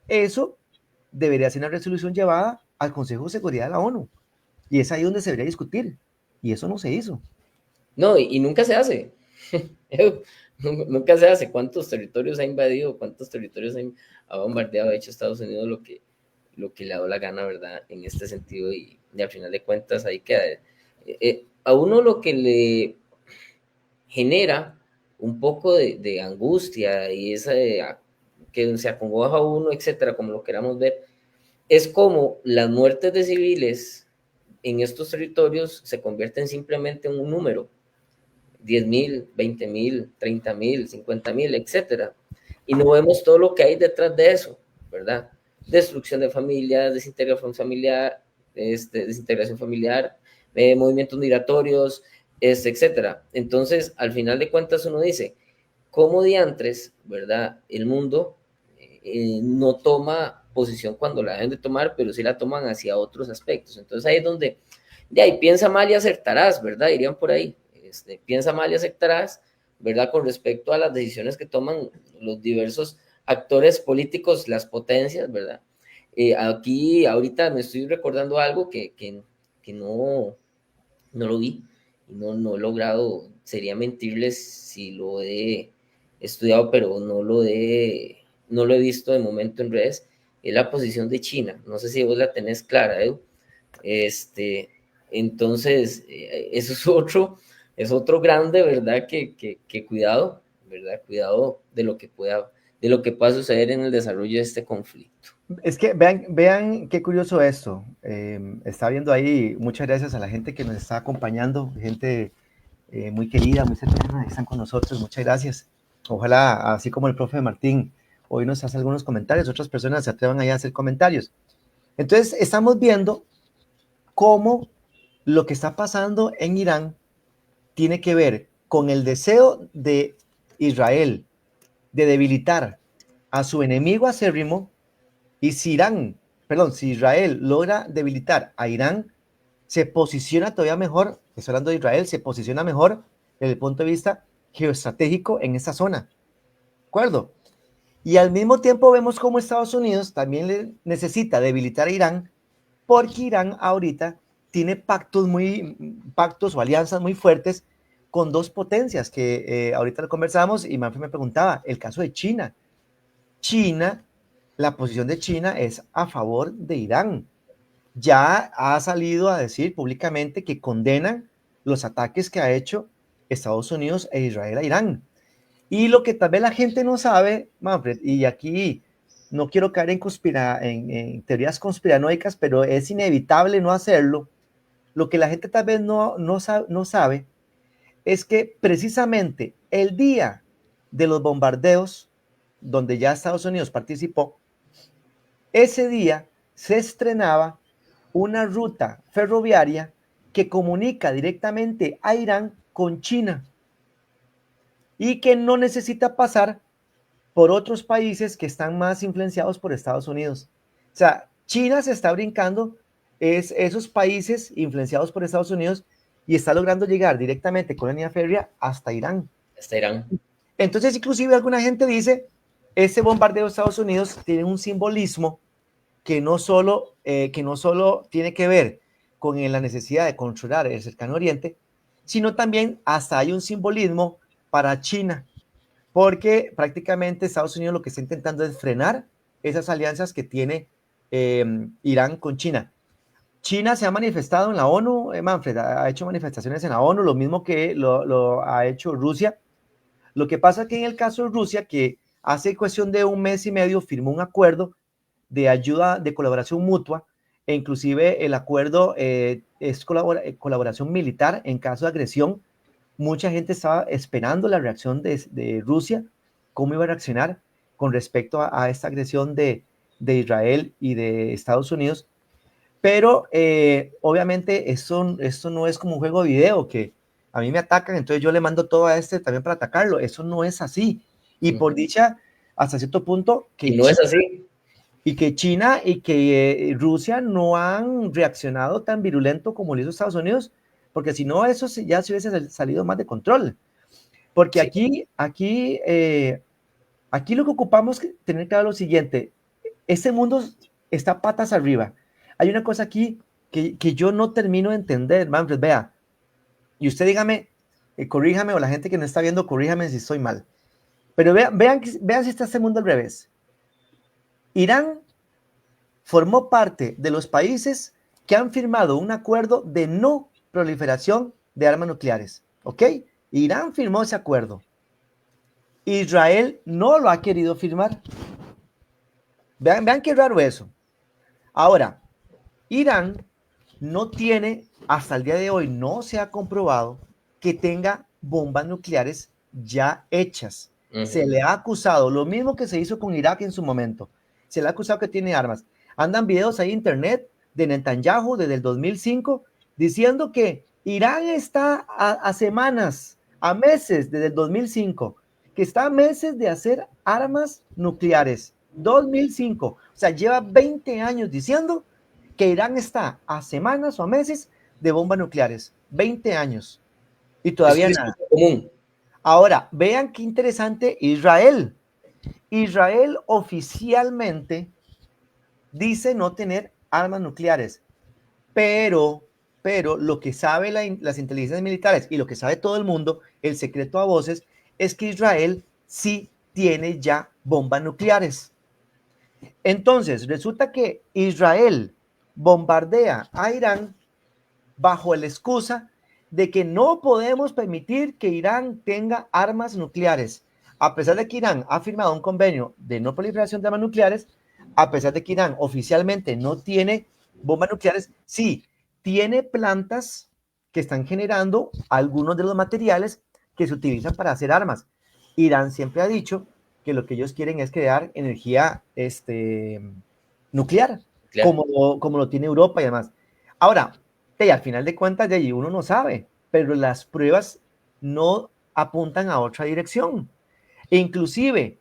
Eso debería ser una resolución llevada al Consejo de Seguridad de la ONU y es ahí donde se debería discutir y eso no se hizo. No, y nunca se hace. Nunca se hace. ¿Cuántos territorios ha invadido? ¿Cuántos territorios ha bombardeado? Ha hecho Estados Unidos lo que le ha dado la gana, ¿verdad? En este sentido, y al final de cuentas ahí queda. A uno lo que le genera un poco de angustia y esa que se acongoja a uno, etcétera, como lo queramos ver, es como las muertes de civiles en estos territorios se convierten simplemente en un número. 10,000, 20,000, 30,000, 50,000, etcétera. Y no vemos todo lo que hay detrás de eso, ¿verdad? Destrucción de familias, desintegración familiar, movimientos migratorios, etcétera. Entonces, al final de cuentas, uno dice, ¿cómo diantres, verdad? El mundo no toma posición cuando la deben de tomar, pero sí la toman hacia otros aspectos. Entonces, ahí es donde, de ahí piensa mal y acertarás, ¿verdad? Irían por ahí. Piensa mal y aceptarás, ¿verdad? Con respecto a las decisiones que toman los diversos actores políticos, las potencias, ¿verdad? Aquí, ahorita me estoy recordando algo que no lo vi y no he logrado, sería mentirles si lo he estudiado, pero no lo he visto de momento en redes, es la posición de China. No sé si vos la tenés clara, Edu. Entonces, eso es otro grande, ¿verdad? Que cuidado, ¿verdad? Cuidado de lo que pueda suceder en el desarrollo de este conflicto. Es que vean qué curioso esto. Está viendo ahí, muchas gracias a la gente que nos está acompañando, gente muy querida, muy cercana, están con nosotros, muchas gracias. Ojalá, así como el profe Martín, hoy nos hace algunos comentarios, otras personas se atrevan ahí a hacer comentarios. Entonces, estamos viendo cómo lo que está pasando en Irán tiene que ver con el deseo de Israel de debilitar a su enemigo acérrimo y si Israel logra debilitar a Irán, se posiciona todavía mejor, estoy hablando de Israel, se posiciona mejor desde el punto de vista geoestratégico en esa zona. ¿De acuerdo? Y al mismo tiempo vemos cómo Estados Unidos también necesita debilitar a Irán porque Irán ahorita tiene pactos o alianzas muy fuertes con dos potencias que ahorita lo conversamos y Manfred me preguntaba, el caso de China. La posición de China es a favor de Irán. Ya ha salido a decir públicamente que condenan los ataques que ha hecho Estados Unidos e Israel a Irán. Y lo que tal vez la gente no sabe, Manfred, y aquí no quiero caer en teorías conspiranoicas, pero es inevitable no hacerlo. Lo que la gente tal vez no sabe es que precisamente el día de los bombardeos, donde ya Estados Unidos participó, ese día se estrenaba una ruta ferroviaria que comunica directamente a Irán con China y que no necesita pasar por otros países que están más influenciados por Estados Unidos. O sea, China se está brincando esos países influenciados por Estados Unidos y está logrando llegar directamente con la línea férrea hasta Irán. Hasta Irán. Entonces, inclusive alguna gente dice, ese bombardeo de Estados Unidos tiene un simbolismo que no solo tiene que ver con la necesidad de controlar el cercano oriente, sino también hasta hay un simbolismo para China, porque prácticamente Estados Unidos lo que está intentando es frenar esas alianzas que tiene Irán con China. China se ha manifestado en la ONU, Manfred, ha hecho manifestaciones en la ONU, lo mismo que lo ha hecho Rusia. Lo que pasa es que en el caso de Rusia, que hace cuestión de un mes y medio firmó un acuerdo de ayuda, de colaboración mutua, e inclusive el acuerdo es colaboración militar en caso de agresión. Mucha gente estaba esperando la reacción de Rusia, cómo iba a reaccionar con respecto a esta agresión de Israel y de Estados Unidos. Pero obviamente esto no es como un juego de video que a mí me atacan, entonces yo le mando todo a este también para atacarlo. Eso no es así. Y por dicha, hasta cierto punto, y no es así. Y que China y que Rusia no han reaccionado tan virulento como lo hizo Estados Unidos, porque si no, eso ya se hubiese salido más de control. Porque Sí. aquí lo que ocupamos es tener claro lo siguiente: este mundo está patas arriba. Hay una cosa aquí que yo no termino de entender, Manfred, vea, y usted dígame, corríjame, o la gente que no está viendo, corríjame si estoy mal. Pero vean si está este mundo al revés. Irán formó parte de los países que han firmado un acuerdo de no proliferación de armas nucleares, ¿ok? Irán firmó ese acuerdo. Israel no lo ha querido firmar. Vean qué raro eso. Ahora, Irán no tiene, hasta el día de hoy, no se ha comprobado que tenga bombas nucleares ya hechas. Se le ha acusado, lo mismo que se hizo con Irak en su momento. Se le ha acusado que tiene armas. Andan videos ahí en internet de Netanyahu desde el 2005 diciendo que Irán está a semanas, a meses desde el 2005, que está a meses de hacer armas nucleares. 2005, o sea, lleva 20 años diciendo que Irán está a semanas o a meses de bombas nucleares. 20 años. Y todavía nada. Común. Ahora, vean qué interesante Israel. Israel oficialmente dice no tener armas nucleares, pero lo que sabe las inteligencias militares y lo que sabe todo el mundo, el secreto a voces, es que Israel sí tiene ya bombas nucleares. Entonces, resulta que Israel bombardea a Irán bajo la excusa de que no podemos permitir que Irán tenga armas nucleares. A pesar de que Irán ha firmado un convenio de no proliferación de armas nucleares, a pesar de que Irán oficialmente no tiene bombas nucleares, sí, tiene plantas que están generando algunos de los materiales que se utilizan para hacer armas. Irán siempre ha dicho que lo que ellos quieren es crear energía nuclear, como lo tiene Europa y demás. Ahora, al final de cuentas, de ahí uno no sabe, pero las pruebas no apuntan a otra dirección. E inclusive,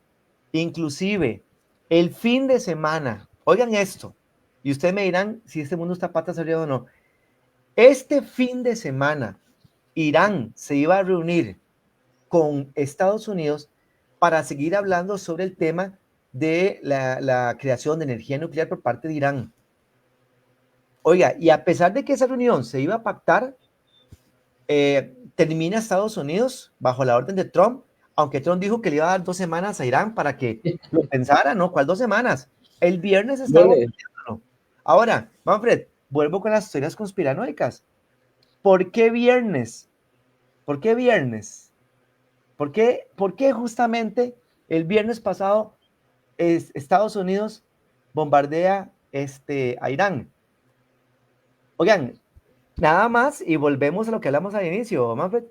el fin de semana, oigan esto, y ustedes me dirán si este mundo está patas arriba o no. Este fin de semana, Irán se iba a reunir con Estados Unidos para seguir hablando sobre el tema de la creación de energía nuclear por parte de Irán. Oiga, y a pesar de que esa reunión se iba a pactar, termina Estados Unidos bajo la orden de Trump, aunque Trump dijo que le iba a dar 2 semanas a Irán para que lo pensara, ¿no? ¿Cuál 2 semanas? El viernes estaba bombardeándolo. Ahora, Manfred, vuelvo con las teorías conspiranoicas. ¿Por qué viernes? ¿Por qué viernes? ¿Por qué justamente el viernes pasado Estados Unidos bombardea a Irán? Oigan, nada más, y volvemos a lo que hablamos al inicio, Manfred,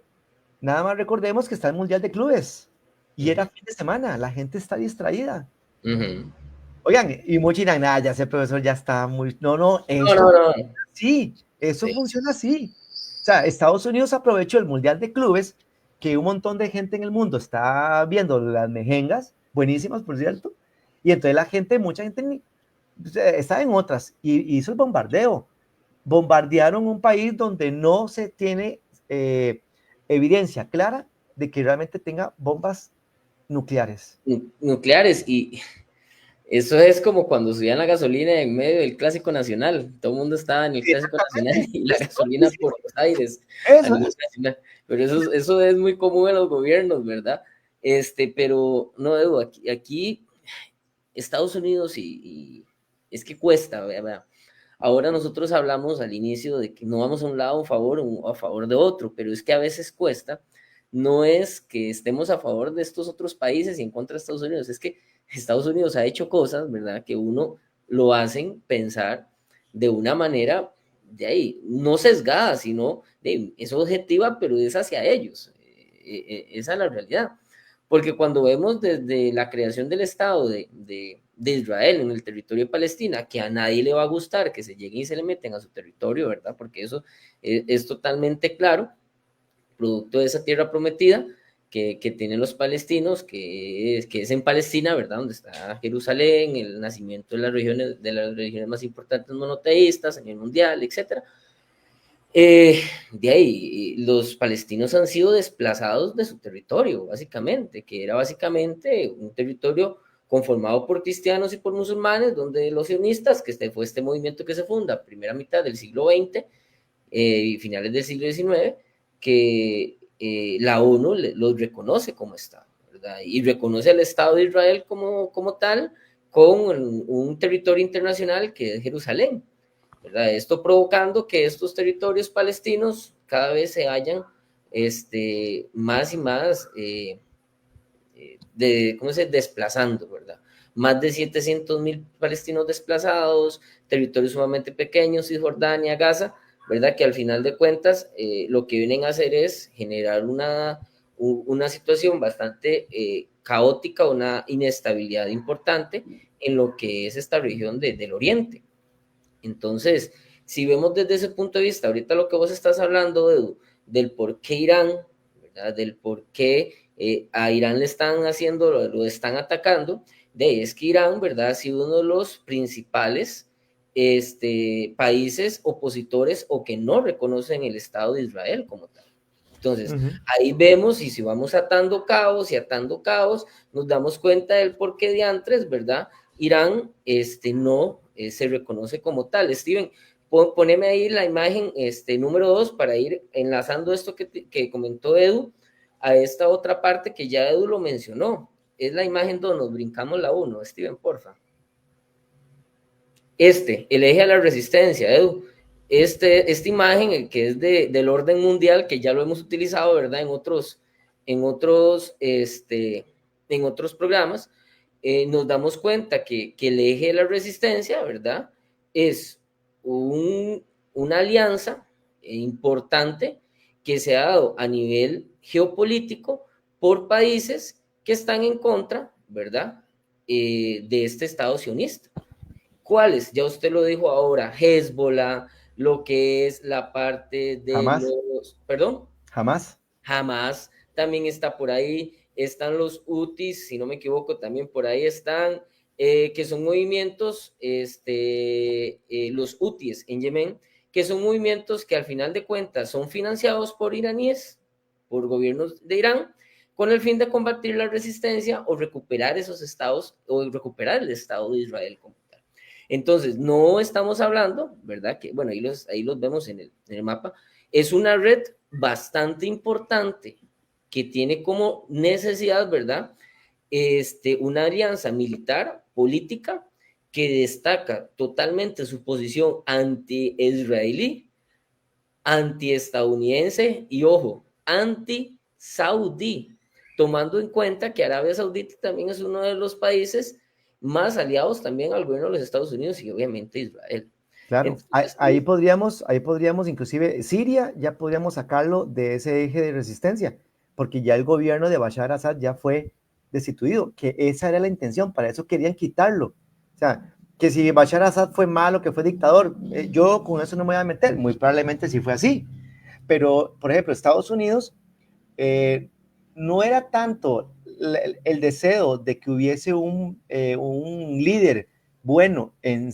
nada más recordemos que está el Mundial de Clubes, y era fin de semana, la gente está distraída. Oigan, y muchos dirán, nada, ya ese profesor ya está muy... No. Sí, eso funciona así. O sea, Estados Unidos aprovechó el Mundial de Clubes, que un montón de gente en el mundo está viendo las mejengas, buenísimas, por cierto, y entonces mucha gente está en otras, y hizo el bombardeo. Bombardearon un país donde no se tiene evidencia clara de que realmente tenga bombas nucleares. Nucleares, y Eso es como cuando subían la gasolina en medio del Clásico Nacional. Todo el mundo estaba en el Clásico Nacional y la gasolina por los aires a Eso nivel es. nacional. Pero eso es muy común en los gobiernos, ¿verdad? Pero no, Edu, aquí Estados Unidos y es que cuesta, ¿verdad? Ahora nosotros hablamos al inicio de que no vamos a un lado a favor o a favor de otro, pero es que a veces cuesta. No es que estemos a favor de estos otros países y en contra de Estados Unidos, es que Estados Unidos ha hecho cosas, ¿verdad? Que uno lo hacen pensar de una manera de ahí, no sesgada, sino es objetiva, pero es hacia ellos. Esa es la realidad. Porque cuando vemos desde la creación del Estado de Israel en el territorio de Palestina, que a nadie le va a gustar que se lleguen y se le meten a su territorio, ¿verdad? Porque eso es totalmente claro, producto de esa tierra prometida que tienen los palestinos, que es en Palestina, ¿verdad? Donde está Jerusalén, el nacimiento de las religiones más importantes monoteístas a nivel mundial, etcétera. De ahí, los palestinos han sido desplazados de su territorio, básicamente, que era básicamente un territorio conformado por cristianos y por musulmanes, donde los sionistas, que fue este movimiento que se funda primera mitad del siglo XX y finales del siglo XIX, que la ONU los reconoce como Estado, ¿verdad? Y reconoce al Estado de Israel como tal, con un territorio internacional que es Jerusalén, ¿verdad? Esto provocando que estos territorios palestinos cada vez se hayan más y más ¿cómo se desplazando, ¿verdad? Más de 700,000 palestinos desplazados, territorios sumamente pequeños, Cisjordania, Gaza, ¿verdad? Que al final de cuentas lo que vienen a hacer es generar una situación bastante caótica, una inestabilidad importante en lo que es esta región del Oriente. Entonces, si vemos desde ese punto de vista, ahorita lo que vos estás hablando, Edu, del por qué Irán, ¿verdad? Del por qué a Irán le están haciendo, lo están atacando, es que Irán, ¿verdad? Ha sido uno de los principales países opositores o que no reconocen el Estado de Israel como tal. Entonces, ahí vemos, y si vamos atando cabos, nos damos cuenta del por qué diantres, ¿verdad? Irán no se reconoce como tal. Steven, poneme ahí la imagen número 2 para ir enlazando esto que comentó Edu a esta otra parte que ya Edu lo mencionó. Es la imagen donde nos brincamos la 1. Steven, porfa. El eje a la resistencia, Edu. Esta imagen que es del orden mundial, que ya lo hemos utilizado, ¿verdad? En otros programas, nos damos cuenta que el eje de la resistencia, ¿verdad? Es una alianza importante que se ha dado a nivel geopolítico por países que están en contra, ¿verdad? De este Estado sionista. ¿Cuáles? Ya usted lo dijo ahora, Hezbollah, lo que es la parte de Jamás, ¿perdón? jamás. Jamás también está por ahí, están los UTIs, si no me equivoco, también por ahí están, que son movimientos, los UTIs en Yemen, que son movimientos que al final de cuentas son financiados por iraníes, por gobiernos de Irán, con el fin de combatir la resistencia o recuperar esos estados, o recuperar el Estado de Israel como tal. Entonces, no estamos hablando, ¿verdad? Que, bueno, ahí los vemos en el mapa. Es una red bastante importante que tiene como necesidad, ¿verdad? Una alianza militar, política, que destaca totalmente su posición anti-israelí, anti-estadounidense y, ojo, anti-saudí, tomando en cuenta que Arabia Saudita también es uno de los países más aliados también al gobierno de los Estados Unidos y obviamente Israel. Claro, Entonces, ahí podríamos, inclusive Siria, ya podríamos sacarlo de ese eje de resistencia, porque ya el gobierno de Bashar Assad ya fue destituido, que esa era la intención, para eso querían quitarlo. O sea, que si Bashar Assad fue malo, que fue dictador, yo con eso no me voy a meter, muy probablemente sí fue así. Pero, por ejemplo, Estados Unidos no era tanto el deseo de que hubiese un líder bueno en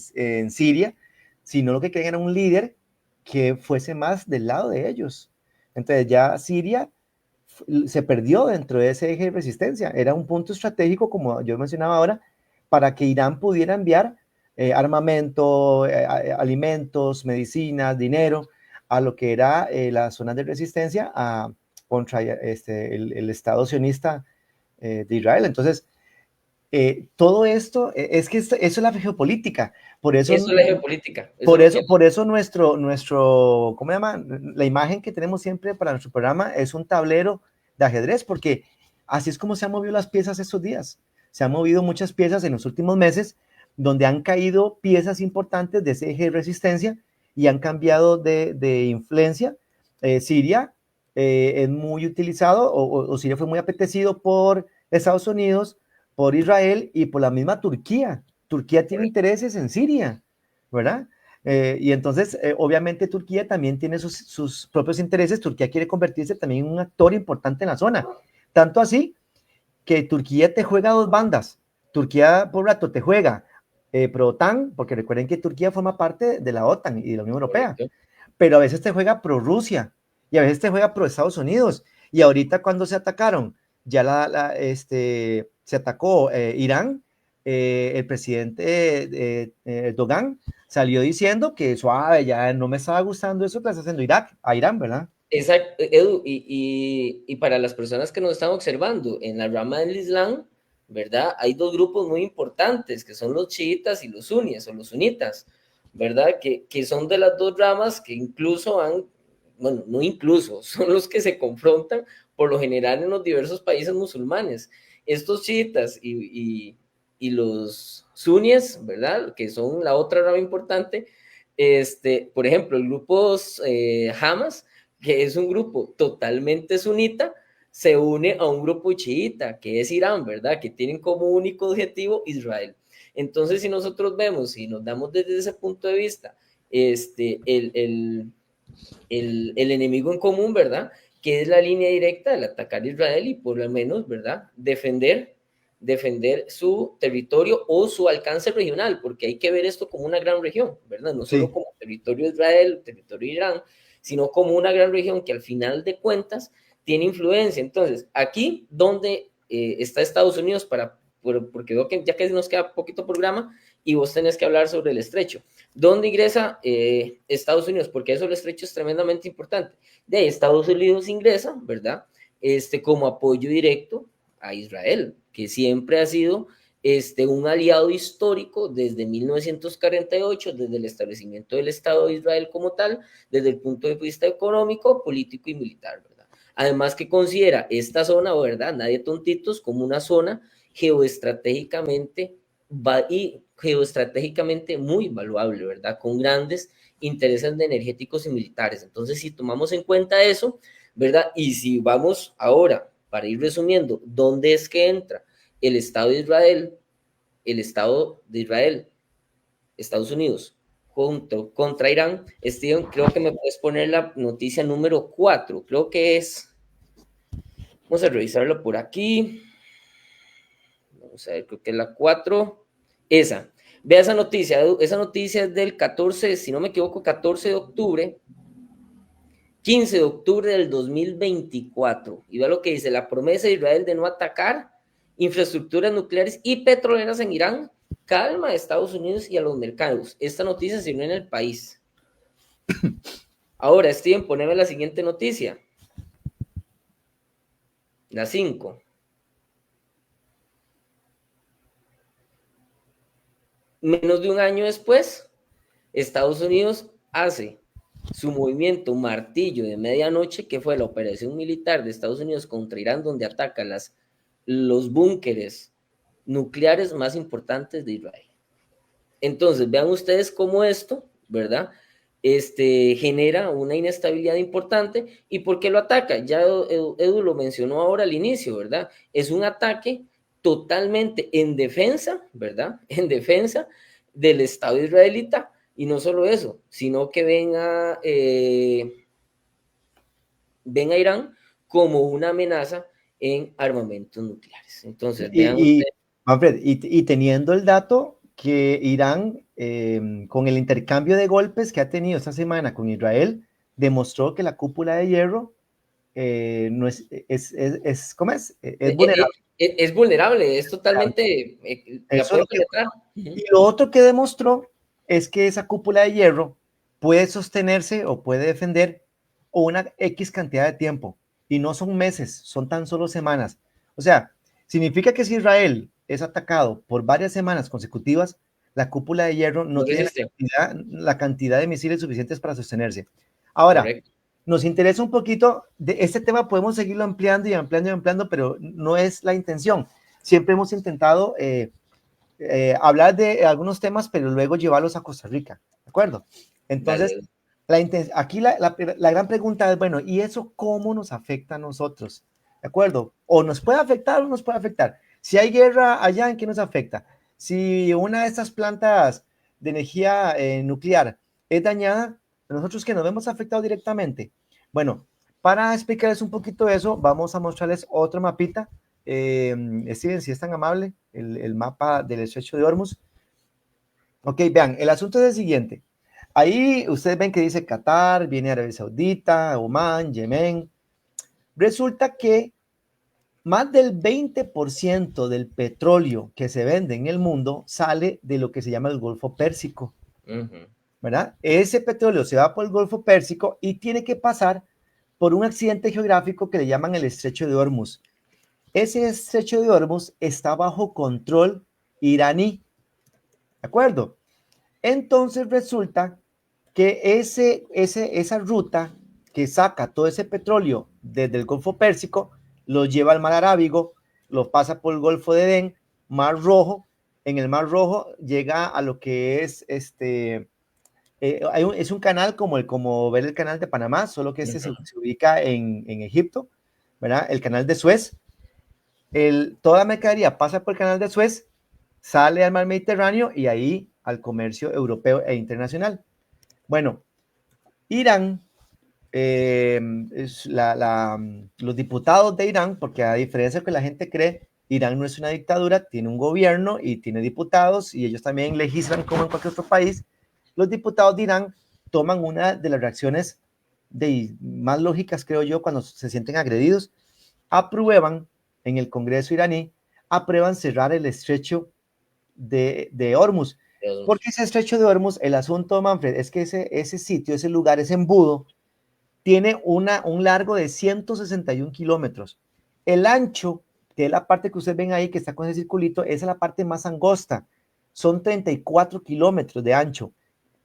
Siria, sino lo que querían era un líder que fuese más del lado de ellos. Entonces ya Siria se perdió dentro de ese eje de resistencia. Era un punto estratégico, como yo mencionaba ahora, para que Irán pudiera enviar armamento, alimentos, medicinas, dinero a lo que era las zonas de resistencia contra el Estado sionista de Israel. Entonces, todo esto, es que eso es la geopolítica. Por eso, Eso es la geopolítica. Por eso nuestro, ¿cómo se llama? La imagen que tenemos siempre para nuestro programa es un tablero de ajedrez, porque así es como se han movido las piezas estos días. Se han movido muchas piezas en los últimos meses, donde han caído piezas importantes de ese eje de resistencia y han cambiado de influencia. Siria es muy utilizado, o Siria fue muy apetecido por Estados Unidos, por Israel y por la misma Turquía. Turquía tiene intereses en Siria, ¿verdad? Y entonces, obviamente, Turquía también tiene sus propios intereses. Turquía quiere convertirse también en un actor importante en la zona. Tanto así que Turquía te juega dos bandas. Turquía, por rato, te juega pro-OTAN, porque recuerden que Turquía forma parte de la OTAN y de la Unión Europea, pero a veces te juega pro-Rusia y a veces te juega pro-Estados Unidos. Y ahorita cuando se atacaron, ya se atacó Irán, el presidente Erdogan salió diciendo que suave, ya no me estaba gustando eso que está haciendo a Irán, ¿verdad? Exacto, Edu, y para las personas que nos están observando, en la rama del Islam, ¿verdad? Hay dos grupos muy importantes, que son los chiitas y los suníes, o los sunitas, ¿verdad? Que son de las dos ramas que incluso bueno, no incluso, son los que se confrontan por lo general en los diversos países musulmanes. Estos chiitas y los suníes, ¿verdad? Que son la otra rama importante, por ejemplo, el grupo Hamas, que es un grupo totalmente sunita, se une a un grupo chiita, que es Irán, ¿verdad? Que tienen como único objetivo Israel. Entonces, si nosotros vemos, si nos damos desde ese punto de vista, el enemigo en común, ¿verdad? Que es la línea directa del atacar a Israel y por lo menos, ¿verdad? Defender su territorio o su alcance regional, porque hay que ver esto como una gran región, ¿verdad? No solo como territorio de Israel, territorio de Irán, sino como una gran región que al final de cuentas tiene influencia. Entonces, aquí donde está Estados Unidos, porque veo que ya que nos queda poquito programa y vos tenés que hablar sobre el estrecho. ¿Dónde ingresa Estados Unidos? Porque eso el estrecho es tremendamente importante. De ahí Estados Unidos ingresa, ¿verdad? Como apoyo directo a Israel, que siempre ha sido un aliado histórico desde 1948, desde el establecimiento del Estado de Israel como tal, desde el punto de vista económico, político y militar, ¿verdad? Además que considera esta zona, ¿verdad? Nadie tontitos, como una zona geoestratégicamente muy valuable, ¿verdad? Con grandes intereses energéticos y militares. Entonces, si tomamos en cuenta eso, ¿verdad? Y si vamos ahora, para ir resumiendo, ¿dónde es que entra el Estado de Israel, Estados Unidos, junto contra Irán? Steven, creo que me puedes poner la noticia número 4, creo que es, vamos a revisarlo por aquí, vamos a ver, creo que es la 4, esa, vea esa noticia es del 14, si no me equivoco, 14 de octubre, 15 de octubre del 2024, y vea lo que dice: la promesa de Israel de no atacar infraestructuras nucleares y petroleras en Irán calma a Estados Unidos y a los mercados. Esta noticia se dio en el país. Ahora, Steven, poneme la siguiente noticia. La 5. Menos de un año después, Estados Unidos hace su movimiento martillo de medianoche, que fue la operación militar de Estados Unidos contra Irán, donde ataca los búnkeres nucleares más importantes de Israel. Entonces, vean ustedes cómo esto, ¿verdad? Genera una inestabilidad importante. ¿Y por qué lo ataca? Ya Edu lo mencionó ahora al inicio, ¿verdad? Es un ataque totalmente en defensa, ¿verdad? En defensa del Estado israelita. Y no solo eso, sino que ven a Irán como una amenaza en armamentos nucleares. Entonces, vean ustedes. Manfred, y teniendo el dato que Irán, con el intercambio de golpes que ha tenido esta semana con Israel, demostró que la cúpula de hierro no ¿cómo es? Es Eh, vulnerable. es vulnerable, es totalmente, la Eso es puede lo que, penetrar. Ujú. y lo otro que demostró es que esa cúpula de hierro puede sostenerse o puede defender una X cantidad de tiempo. Y no son meses, son tan solo semanas. O sea, significa que si Israel es atacado por varias semanas consecutivas, la cúpula de hierro no No tiene resiste, la cantidad de misiles suficientes para sostenerse. Ahora, correcto. nos interesa un poquito de este tema, podemos seguirlo ampliando y ampliando y ampliando, pero no es la intención. Siempre hemos intentado hablar de algunos temas, pero luego llevarlos a Costa Rica, ¿de acuerdo? Entonces, Dale. aquí la gran pregunta es, bueno, ¿y eso cómo nos afecta a nosotros? ¿De acuerdo? O nos puede afectar o nos puede afectar. Si hay guerra allá, ¿en qué nos afecta? Si una de estas plantas de energía nuclear es dañada, nosotros que nos vemos afectados directamente. Bueno, para explicarles un poquito eso, vamos a mostrarles otro mapita. Steven, si es tan amable, el mapa del estrecho de Hormuz. Ok, vean, el asunto es el siguiente. Ahí ustedes ven que dice Qatar, viene Arabia Saudita, Oman, Yemen. Resulta que más del 20% del petróleo que se vende en el mundo sale de lo que se llama el Golfo Pérsico, Ujú. ¿verdad? Ese petróleo se va por el Golfo Pérsico y tiene que pasar por un accidente geográfico que le llaman el estrecho de Hormuz. Ese estrecho de Hormuz está bajo control iraní, ¿de acuerdo? Entonces resulta que esa ruta que saca todo ese petróleo desde el Golfo Pérsico, lo lleva al Mar Arábigo, lo pasa por el Golfo de Edén, Mar Rojo, en el Mar Rojo llega a lo que es es un canal como ver el canal de Panamá, solo que se ubica en Egipto, ¿verdad? El canal de Suez. Toda la mercadería pasa por el canal de Suez, sale al mar Mediterráneo y ahí al comercio europeo e internacional. Bueno, Irán, los diputados de Irán, porque a diferencia de lo que la gente cree, Irán no es una dictadura, tiene un gobierno y tiene diputados y ellos también legislan como en cualquier otro país. Los diputados de Irán toman una de las reacciones más lógicas, creo yo, cuando se sienten agredidos, aprueban en el Congreso iraní, aprueban cerrar el estrecho de Hormuz. Porque ese estrecho de Hormuz, el asunto, Manfred, es que ese sitio, ese lugar, ese embudo, tiene un largo de 161 kilómetros. El ancho, que es la parte que ustedes ven ahí, que está con ese circulito, esa es la parte más angosta. Son 34 kilómetros de ancho.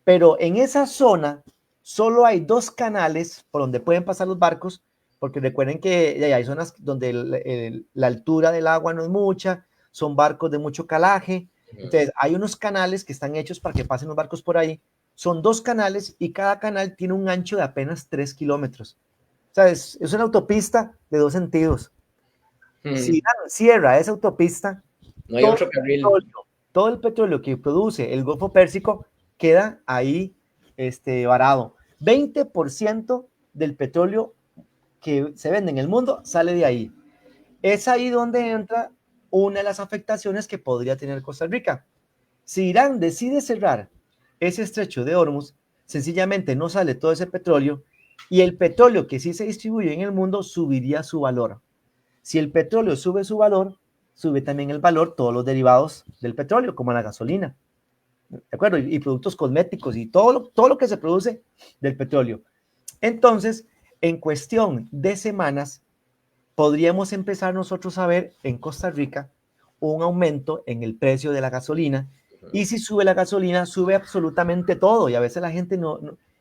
Pero en esa zona solo hay dos canales por donde pueden pasar los barcos, porque recuerden que hay zonas donde la altura del agua no es mucha, son barcos de mucho calaje. Entonces, hay unos canales que están hechos para que pasen los barcos por ahí. Son dos canales y cada canal tiene un ancho de apenas 3 kilómetros. O sea, es una autopista de dos sentidos. Si cierra esa autopista, No hay todo otro el carril. petróleo, todo el petróleo que produce el Golfo Pérsico queda ahí varado. 20% del petróleo que se vende en el mundo sale de ahí. Es ahí donde entra una de las afectaciones que podría tener Costa Rica. Si Irán decide cerrar ese estrecho de Hormuz, sencillamente no sale todo ese petróleo y el petróleo que sí se distribuye en el mundo subiría su valor. Si el petróleo sube su valor, sube también el valor todos los derivados del petróleo, como la gasolina, ¿de acuerdo? Y productos cosméticos y todo lo que se produce del petróleo. Entonces, en cuestión de semanas, podríamos empezar nosotros a ver en Costa Rica un aumento en el precio de la gasolina. Y si sube la gasolina, sube absolutamente todo. Y a veces la gente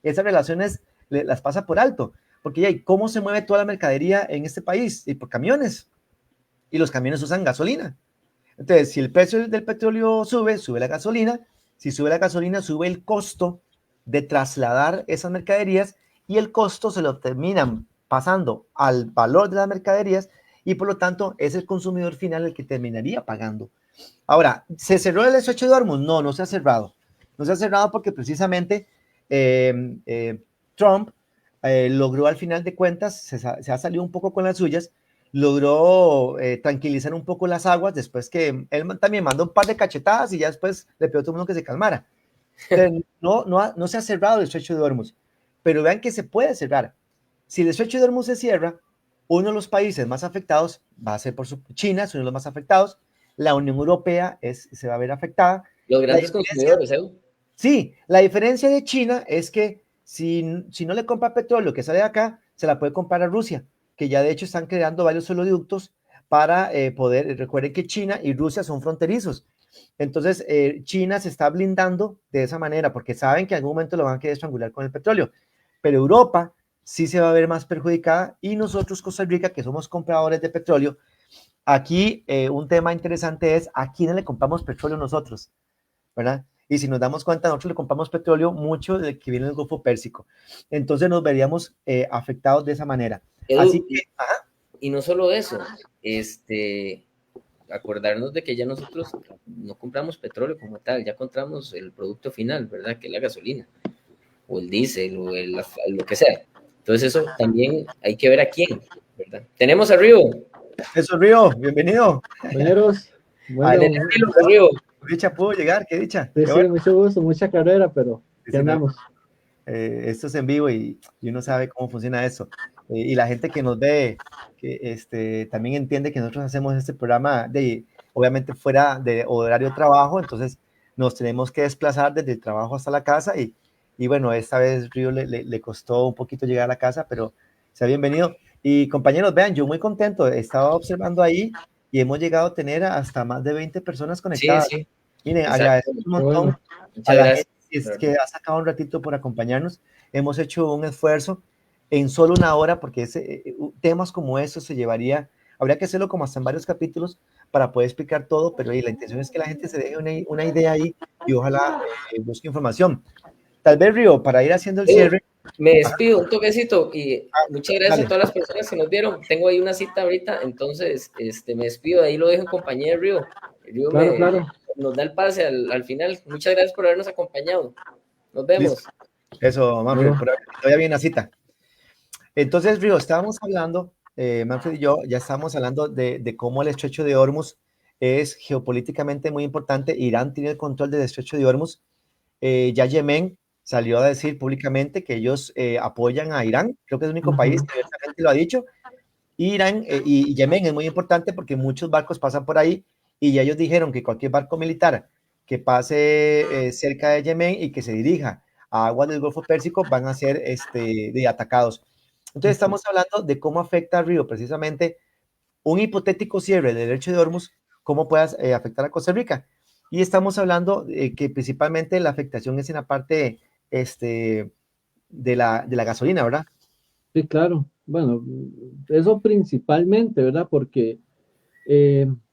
esas relaciones las pasa por alto. Porque ya, ¿cómo se mueve toda la mercadería en este país? Y por camiones. Y los camiones usan gasolina. Entonces, si el precio del petróleo sube, sube la gasolina. Si sube la gasolina, sube el costo de trasladar esas mercaderías y el costo se lo terminan pasando al valor de las mercaderías y por lo tanto es el consumidor final el que terminaría pagando. Ahora, ¿se cerró el estrecho de Hormuz? No, no se ha cerrado. No se ha cerrado porque precisamente Trump logró al final de cuentas, se ha salido un poco con las suyas, logró tranquilizar un poco las aguas después que él también mandó un par de cachetadas y ya después le pidió a todo el mundo que se calmara. Entonces, no se ha cerrado el estrecho de Hormuz, pero vean que se puede cerrar. Si el estrecho de Hormuz se cierra, Uno de los países más afectados va a ser China, es uno de los más afectados. La Unión Europea se va a ver afectada. Los grandes consumidores, Sí, la diferencia de China es que si no le compra petróleo que sale de acá, se la puede comprar a Rusia, que ya de hecho están creando varios oleoductos para poder, recuerden que China y Rusia son fronterizos. Entonces, China se está blindando de esa manera porque saben que en algún momento lo van a querer estrangular con el petróleo. Pero Europa sí se va a ver más perjudicada y nosotros, Costa Rica, que somos compradores de petróleo, aquí un tema interesante es a quién le compramos petróleo nosotros, ¿verdad? Y si nos damos cuenta, nosotros le compramos petróleo mucho de que viene del Golfo Pérsico. Entonces nos veríamos afectados de esa manera. Edu, Así que, y no solo eso, acordarnos de que ya nosotros no compramos petróleo como tal, ya compramos el producto final, ¿verdad? Que es la gasolina, o el diésel, o lo que sea. Entonces eso también hay que ver a quién, ¿verdad? Tenemos a Río. Eso, Río, bienvenido. Compañeros, bueno, Río. Dicha pudo llegar, qué dicha. Sí, qué sí, bueno. mucho gusto, mucha carrera, pero ¿qué andamos? Esto es en vivo y uno sabe cómo funciona eso. Y la gente que nos ve, que también entiende que nosotros hacemos este programa obviamente fuera de horario de trabajo, entonces nos tenemos que desplazar desde el trabajo hasta la casa y bueno, esta vez Río le costó un poquito llegar a la casa, pero sea bienvenido. Y compañeros, vean, yo muy contento, estaba observando ahí y hemos llegado a tener hasta más de 20 personas conectadas. Sí, sí. Miren, agradezco un montón Bueno, muchas gracias. Es que ha sacado un ratito por acompañarnos. Hemos hecho un esfuerzo en solo una hora porque temas como estos habría que hacerlo como hasta en varios capítulos para poder explicar todo, pero la intención es que la gente se deje una idea ahí y ojalá busque información. Tal vez, Río, para ir haciendo el cierre. Me despido, un toquecito y muchas gracias dale. a todas las personas que nos vieron. Tengo ahí una cita ahorita, entonces me despido, ahí lo dejo en compañía de Río. Río claro. Nos da el pase al final. Muchas gracias por habernos acompañado. Nos vemos. Listo. Eso, Manfred, todavía viene la cita. Entonces, Río, estábamos hablando, Manfred y yo, ya estábamos hablando de cómo el estrecho de Hormuz es geopolíticamente muy importante. Irán tiene el control del estrecho de Hormuz. Ya Yemen salió a decir públicamente que ellos apoyan a Irán. Creo que es el único país que abiertamente lo ha dicho. Irán y Yemen es muy importante porque muchos barcos pasan por ahí y ya ellos dijeron que cualquier barco militar que pase cerca de Yemen y que se dirija a aguas del Golfo Pérsico van a ser atacados. Entonces estamos hablando de cómo afecta a Río precisamente un hipotético cierre del derecho de Hormuz, cómo puede afectar a Costa Rica. Y estamos hablando que principalmente la afectación es en la parte de la gasolina, ¿verdad? Sí, claro. Bueno, eso principalmente, ¿verdad? Porque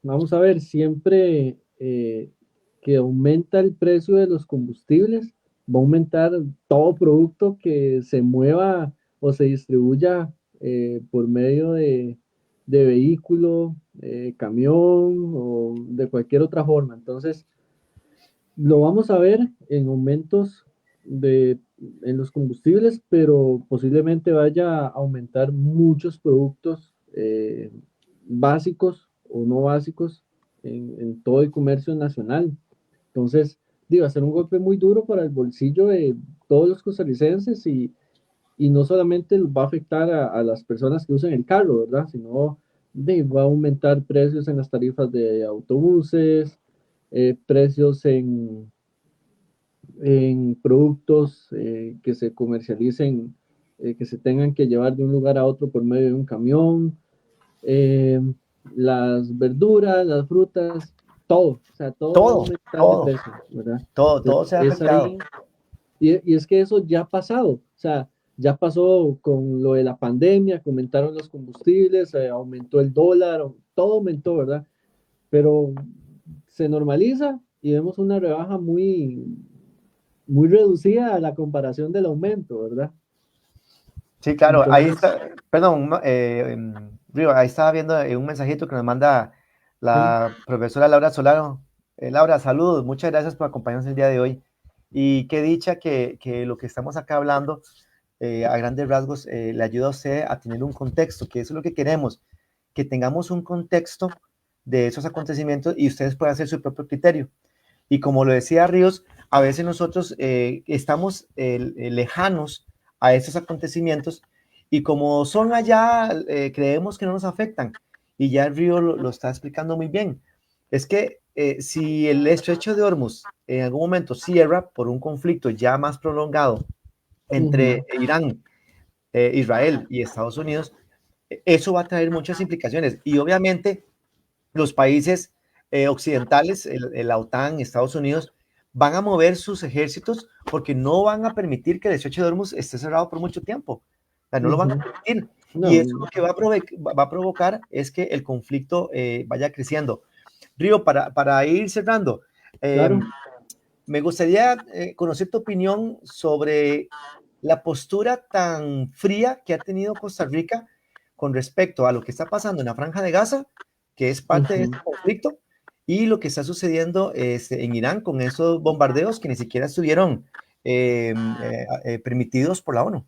vamos a ver, siempre que aumenta el precio de los combustibles, va a aumentar todo producto que se mueva o se distribuya por medio de vehículo, camión o de cualquier otra forma. Entonces, lo vamos a ver en aumentos en los combustibles, pero posiblemente vaya a aumentar muchos productos básicos o no básicos en todo el comercio nacional. Entonces, va a ser un golpe muy duro para el bolsillo de todos los costarricenses y no solamente va a afectar a las personas que usan el carro, ¿verdad? Sino va a aumentar precios en las tarifas de autobuses, precios en productos que se comercialicen, que se tengan que llevar de un lugar a otro por medio de un camión, las verduras, las frutas, todo, o sea, todo de precio, ¿verdad? Todo se ha afectado. Y es que eso ya ha pasado, o sea, ya pasó con lo de la pandemia, que aumentaron los combustibles, aumentó el dólar, todo aumentó, ¿verdad? Pero se normaliza y vemos una rebaja muy reducida a la comparación del aumento, ¿verdad? Sí, claro, entonces, ahí está, perdón, Río, ahí estaba viendo un mensajito que nos manda la profesora Laura Solano. Laura, saludos, muchas gracias por acompañarnos el día de hoy. Y qué dicha que lo que estamos acá hablando, a grandes rasgos, le ayuda a usted a tener un contexto, que eso es lo que queremos, que tengamos un contexto de esos acontecimientos y ustedes puedan hacer su propio criterio. Y como lo decía Ríos, a veces nosotros estamos lejanos a esos acontecimientos Y como son allá, creemos que no nos afectan. Y ya el Río lo está explicando muy bien. Es que si el estrecho de Hormuz en algún momento cierra por un conflicto ya más prolongado entre Irán, Israel y Estados Unidos, eso va a traer muchas implicaciones. Y obviamente los países occidentales, la OTAN, Estados Unidos, van a mover sus ejércitos porque no van a permitir que el estrecho de Hormuz esté cerrado por mucho tiempo. O sea, no lo van a permitir. Y eso No, lo que va a provocar es que el conflicto vaya creciendo. Río, para ir cerrando, claro. me gustaría conocer tu opinión sobre la postura tan fría que ha tenido Costa Rica con respecto a lo que está pasando en la Franja de Gaza, que es parte de este conflicto, y lo que está sucediendo en Irán con esos bombardeos que ni siquiera estuvieron permitidos por la ONU.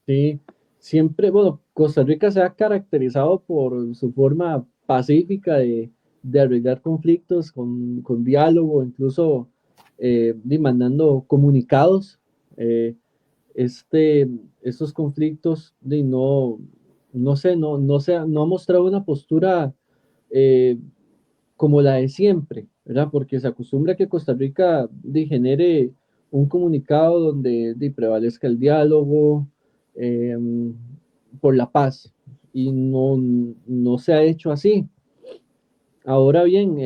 Sí, siempre, bueno, Costa Rica se ha caracterizado por su forma pacífica de arreglar conflictos con diálogo, incluso mandando comunicados. Eh, estos conflictos no sé, no ha mostrado una postura eh, como la de siempre, ¿verdad? Porque se acostumbra que Costa Rica genere un comunicado donde prevalezca el diálogo eh, por la paz y no se ha hecho así. Ahora bien,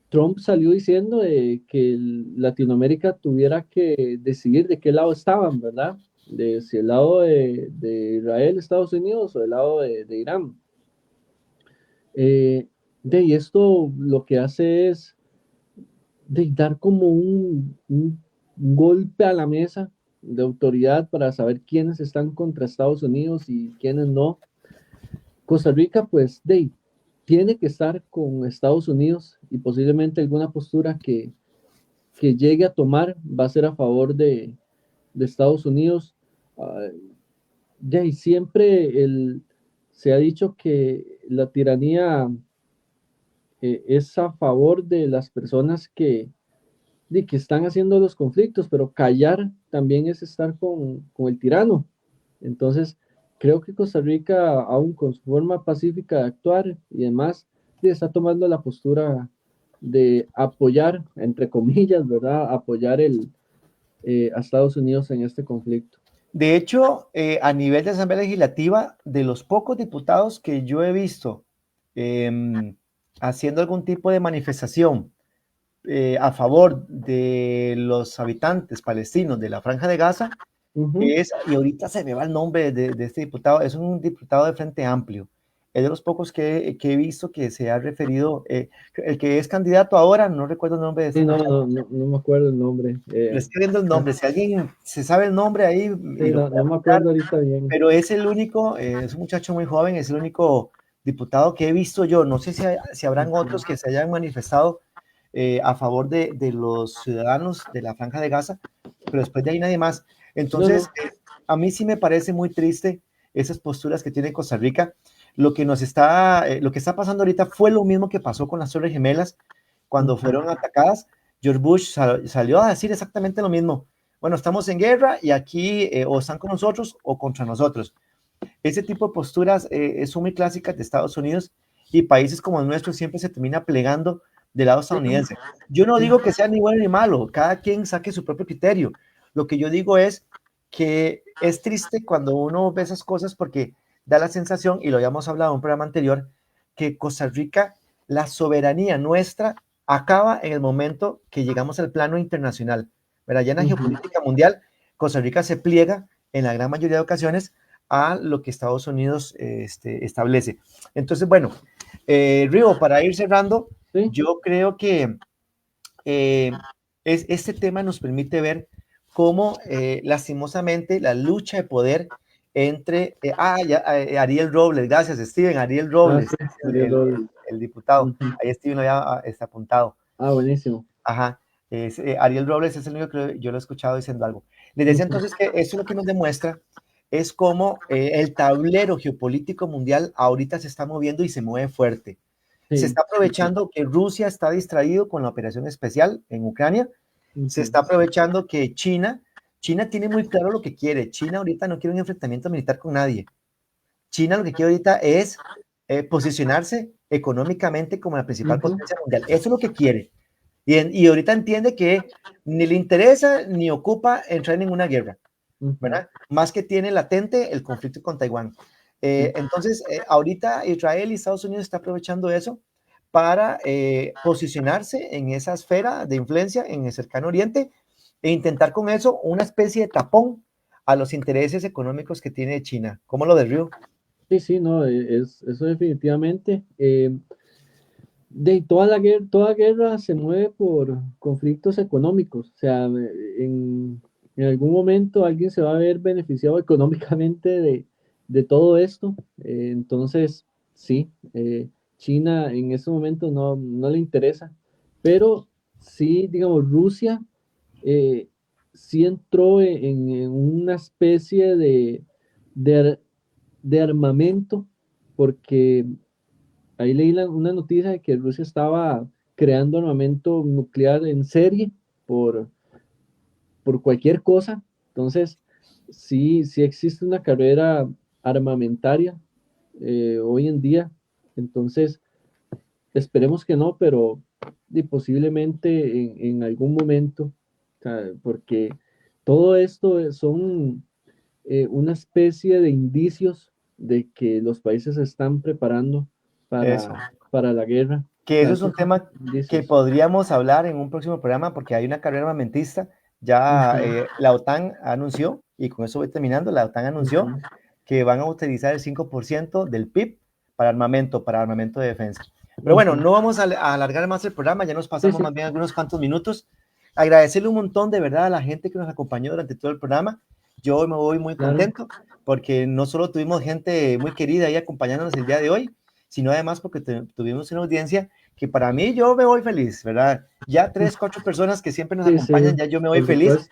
Trump salió diciendo que Latinoamérica tuviera que decidir de qué lado estaban, ¿verdad? De si el lado de Israel, Estados Unidos o el lado de Irán. Y esto lo que hace es dar como un golpe a la mesa de autoridad para saber quiénes están contra Estados Unidos y quiénes no. Costa Rica, pues, tiene que estar con Estados Unidos y posiblemente alguna postura que llegue a tomar va a ser a favor de Estados Unidos. Siempre se ha dicho que la tiranía es a favor de las personas que están haciendo los conflictos, pero callar también es estar con el tirano. Entonces, creo que Costa Rica, aún con su forma pacífica de actuar y demás, está tomando la postura de apoyar, entre comillas, ¿verdad? Apoyar a Estados Unidos en este conflicto. De hecho, a nivel de Asamblea Legislativa, de los pocos diputados que yo he visto haciendo algún tipo de manifestación a favor de los habitantes palestinos de la Franja de Gaza, y ahorita se me va el nombre de este diputado, es un diputado de Frente Amplio, es de los pocos que he visto que se ha referido, el que es candidato ahora, no recuerdo el nombre de este no me acuerdo el nombre. pero estoy viendo el nombre, si alguien se sabe el nombre ahí, y lo no me acuerdo ahorita bien. pero es el único, es un muchacho muy joven, es el único diputado que he visto yo, no sé si habrán otros que se hayan manifestado a favor de los ciudadanos de la Franja de Gaza, pero después de ahí nadie más. Entonces, a mí sí me parece muy triste esas posturas que tiene Costa Rica. Lo que está pasando ahorita fue lo mismo que pasó con las Torres Gemelas cuando fueron atacadas. George Bush salió a decir exactamente lo mismo. Bueno, estamos en guerra y aquí o están con nosotros o contra nosotros. Ese tipo de posturas son muy clásicas de Estados Unidos y países como el nuestro siempre se termina plegando del lado estadounidense. Yo no digo que sea ni bueno ni malo, cada quien saque su propio criterio. Lo que yo digo es que es triste cuando uno ve esas cosas porque da la sensación, y lo habíamos hablado en un programa anterior, que Costa Rica, la soberanía nuestra acaba en el momento que llegamos al plano internacional. ¿Verdad? Ya en la geopolítica mundial, Costa Rica se pliega en la gran mayoría de ocasiones a lo que Estados Unidos establece. Entonces, bueno, Río, para ir cerrando, yo creo que este tema nos permite ver cómo lastimosamente la lucha de poder entre Ariel Robles, gracias Steven, Ariel Robles, el diputado, ahí Steven lo había apuntado. Buenísimo. Ajá, Ariel Robles es el único que yo lo he escuchado diciendo algo. Les decía entonces que eso lo que nos demuestra es cómo el tablero geopolítico mundial ahorita se está moviendo y se mueve fuerte. Se está aprovechando que Rusia está distraído con la operación especial en Ucrania. Se está aprovechando que China China tiene muy claro lo que quiere. China ahorita no quiere un enfrentamiento militar con nadie. China lo que quiere ahorita es posicionarse económicamente como la principal potencia mundial. Eso es lo que quiere. Y ahorita entiende que ni le interesa ni ocupa entrar en ninguna guerra, ¿verdad? Más que tiene latente el conflicto con Taiwán. Entonces, ahorita Israel y Estados Unidos están aprovechando eso para posicionarse en esa esfera de influencia en el cercano oriente e intentar con eso una especie de tapón a los intereses económicos que tiene China. ¿Cómo lo del Río? Sí, no, eso definitivamente. Toda guerra se mueve por conflictos económicos. O sea, en algún momento alguien se va a ver beneficiado económicamente de todo esto. Entonces, sí, China en ese momento no le interesa. Pero sí, digamos, Rusia sí entró en una especie de, de armamento porque ahí leí una noticia de que Rusia estaba creando armamento nuclear en serie por, por cualquier cosa. Entonces, sí existe una carrera armamentaria hoy en día. Entonces, esperemos que no, pero posiblemente en algún momento, o sea, porque todo esto son una especie de indicios de que los países se están preparando Eso. para la guerra. Que O sea, eso es un estos son tema que indicios. podríamos hablar en un próximo programa porque hay una carrera armamentista. Ya la OTAN anunció, y con eso voy terminando, la OTAN anunció que van a utilizar el 5% del PIB para armamento de defensa. Pero bueno, no vamos a alargar más el programa, ya nos pasamos más bien algunos cuantos minutos. Agradecerle un montón de verdad a la gente que nos acompañó durante todo el programa. Yo me voy muy contento porque no solo tuvimos gente muy querida ahí acompañándonos el día de hoy, sino además porque tuvimos una audiencia que para mí yo me voy feliz, ¿verdad? Ya 3, 4 personas que siempre nos acompañan, ya yo me voy feliz.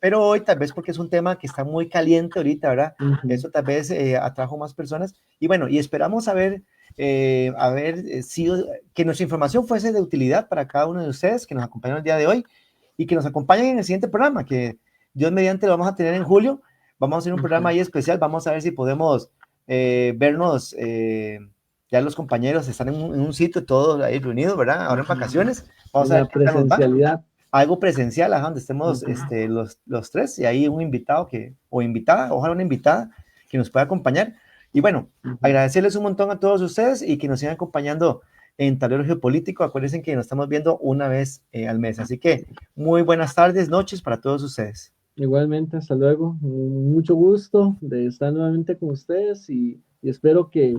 Pero hoy tal vez porque es un tema que está muy caliente ahorita, ¿verdad? Eso tal vez atrajo más personas. Y bueno, y esperamos haber sido, que nuestra información fuese de utilidad para cada uno de ustedes que nos acompañan el día de hoy y que nos acompañen en el siguiente programa, que Dios mediante lo vamos a tener en julio. Vamos a hacer un programa ahí especial, vamos a ver si podemos vernos, ya los compañeros están en un sitio todos ahí reunidos, ¿verdad? Ahora en vacaciones. Vamos a ver qué tal nos va. Algo presencial, donde estemos los tres y ahí un invitado o invitada, ojalá una invitada que nos pueda acompañar. Y bueno, agradecerles un montón a todos ustedes y que nos sigan acompañando en Tablero Geopolítico. Acuérdense que nos estamos viendo una vez al mes. Así que muy buenas tardes, noches para todos ustedes. Igualmente, hasta luego. Mucho gusto de estar nuevamente con ustedes y espero que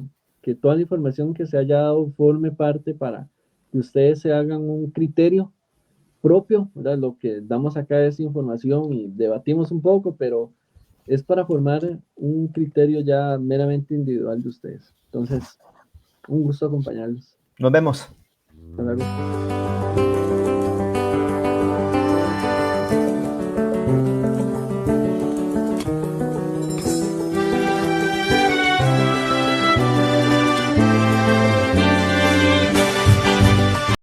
toda la información que se haya dado forme parte para que ustedes se hagan un criterio propio, ¿verdad? Lo que damos acá es información y debatimos un poco, pero es para formar un criterio ya meramente individual de ustedes. Entonces, un gusto acompañarlos. Nos vemos. Hasta luego.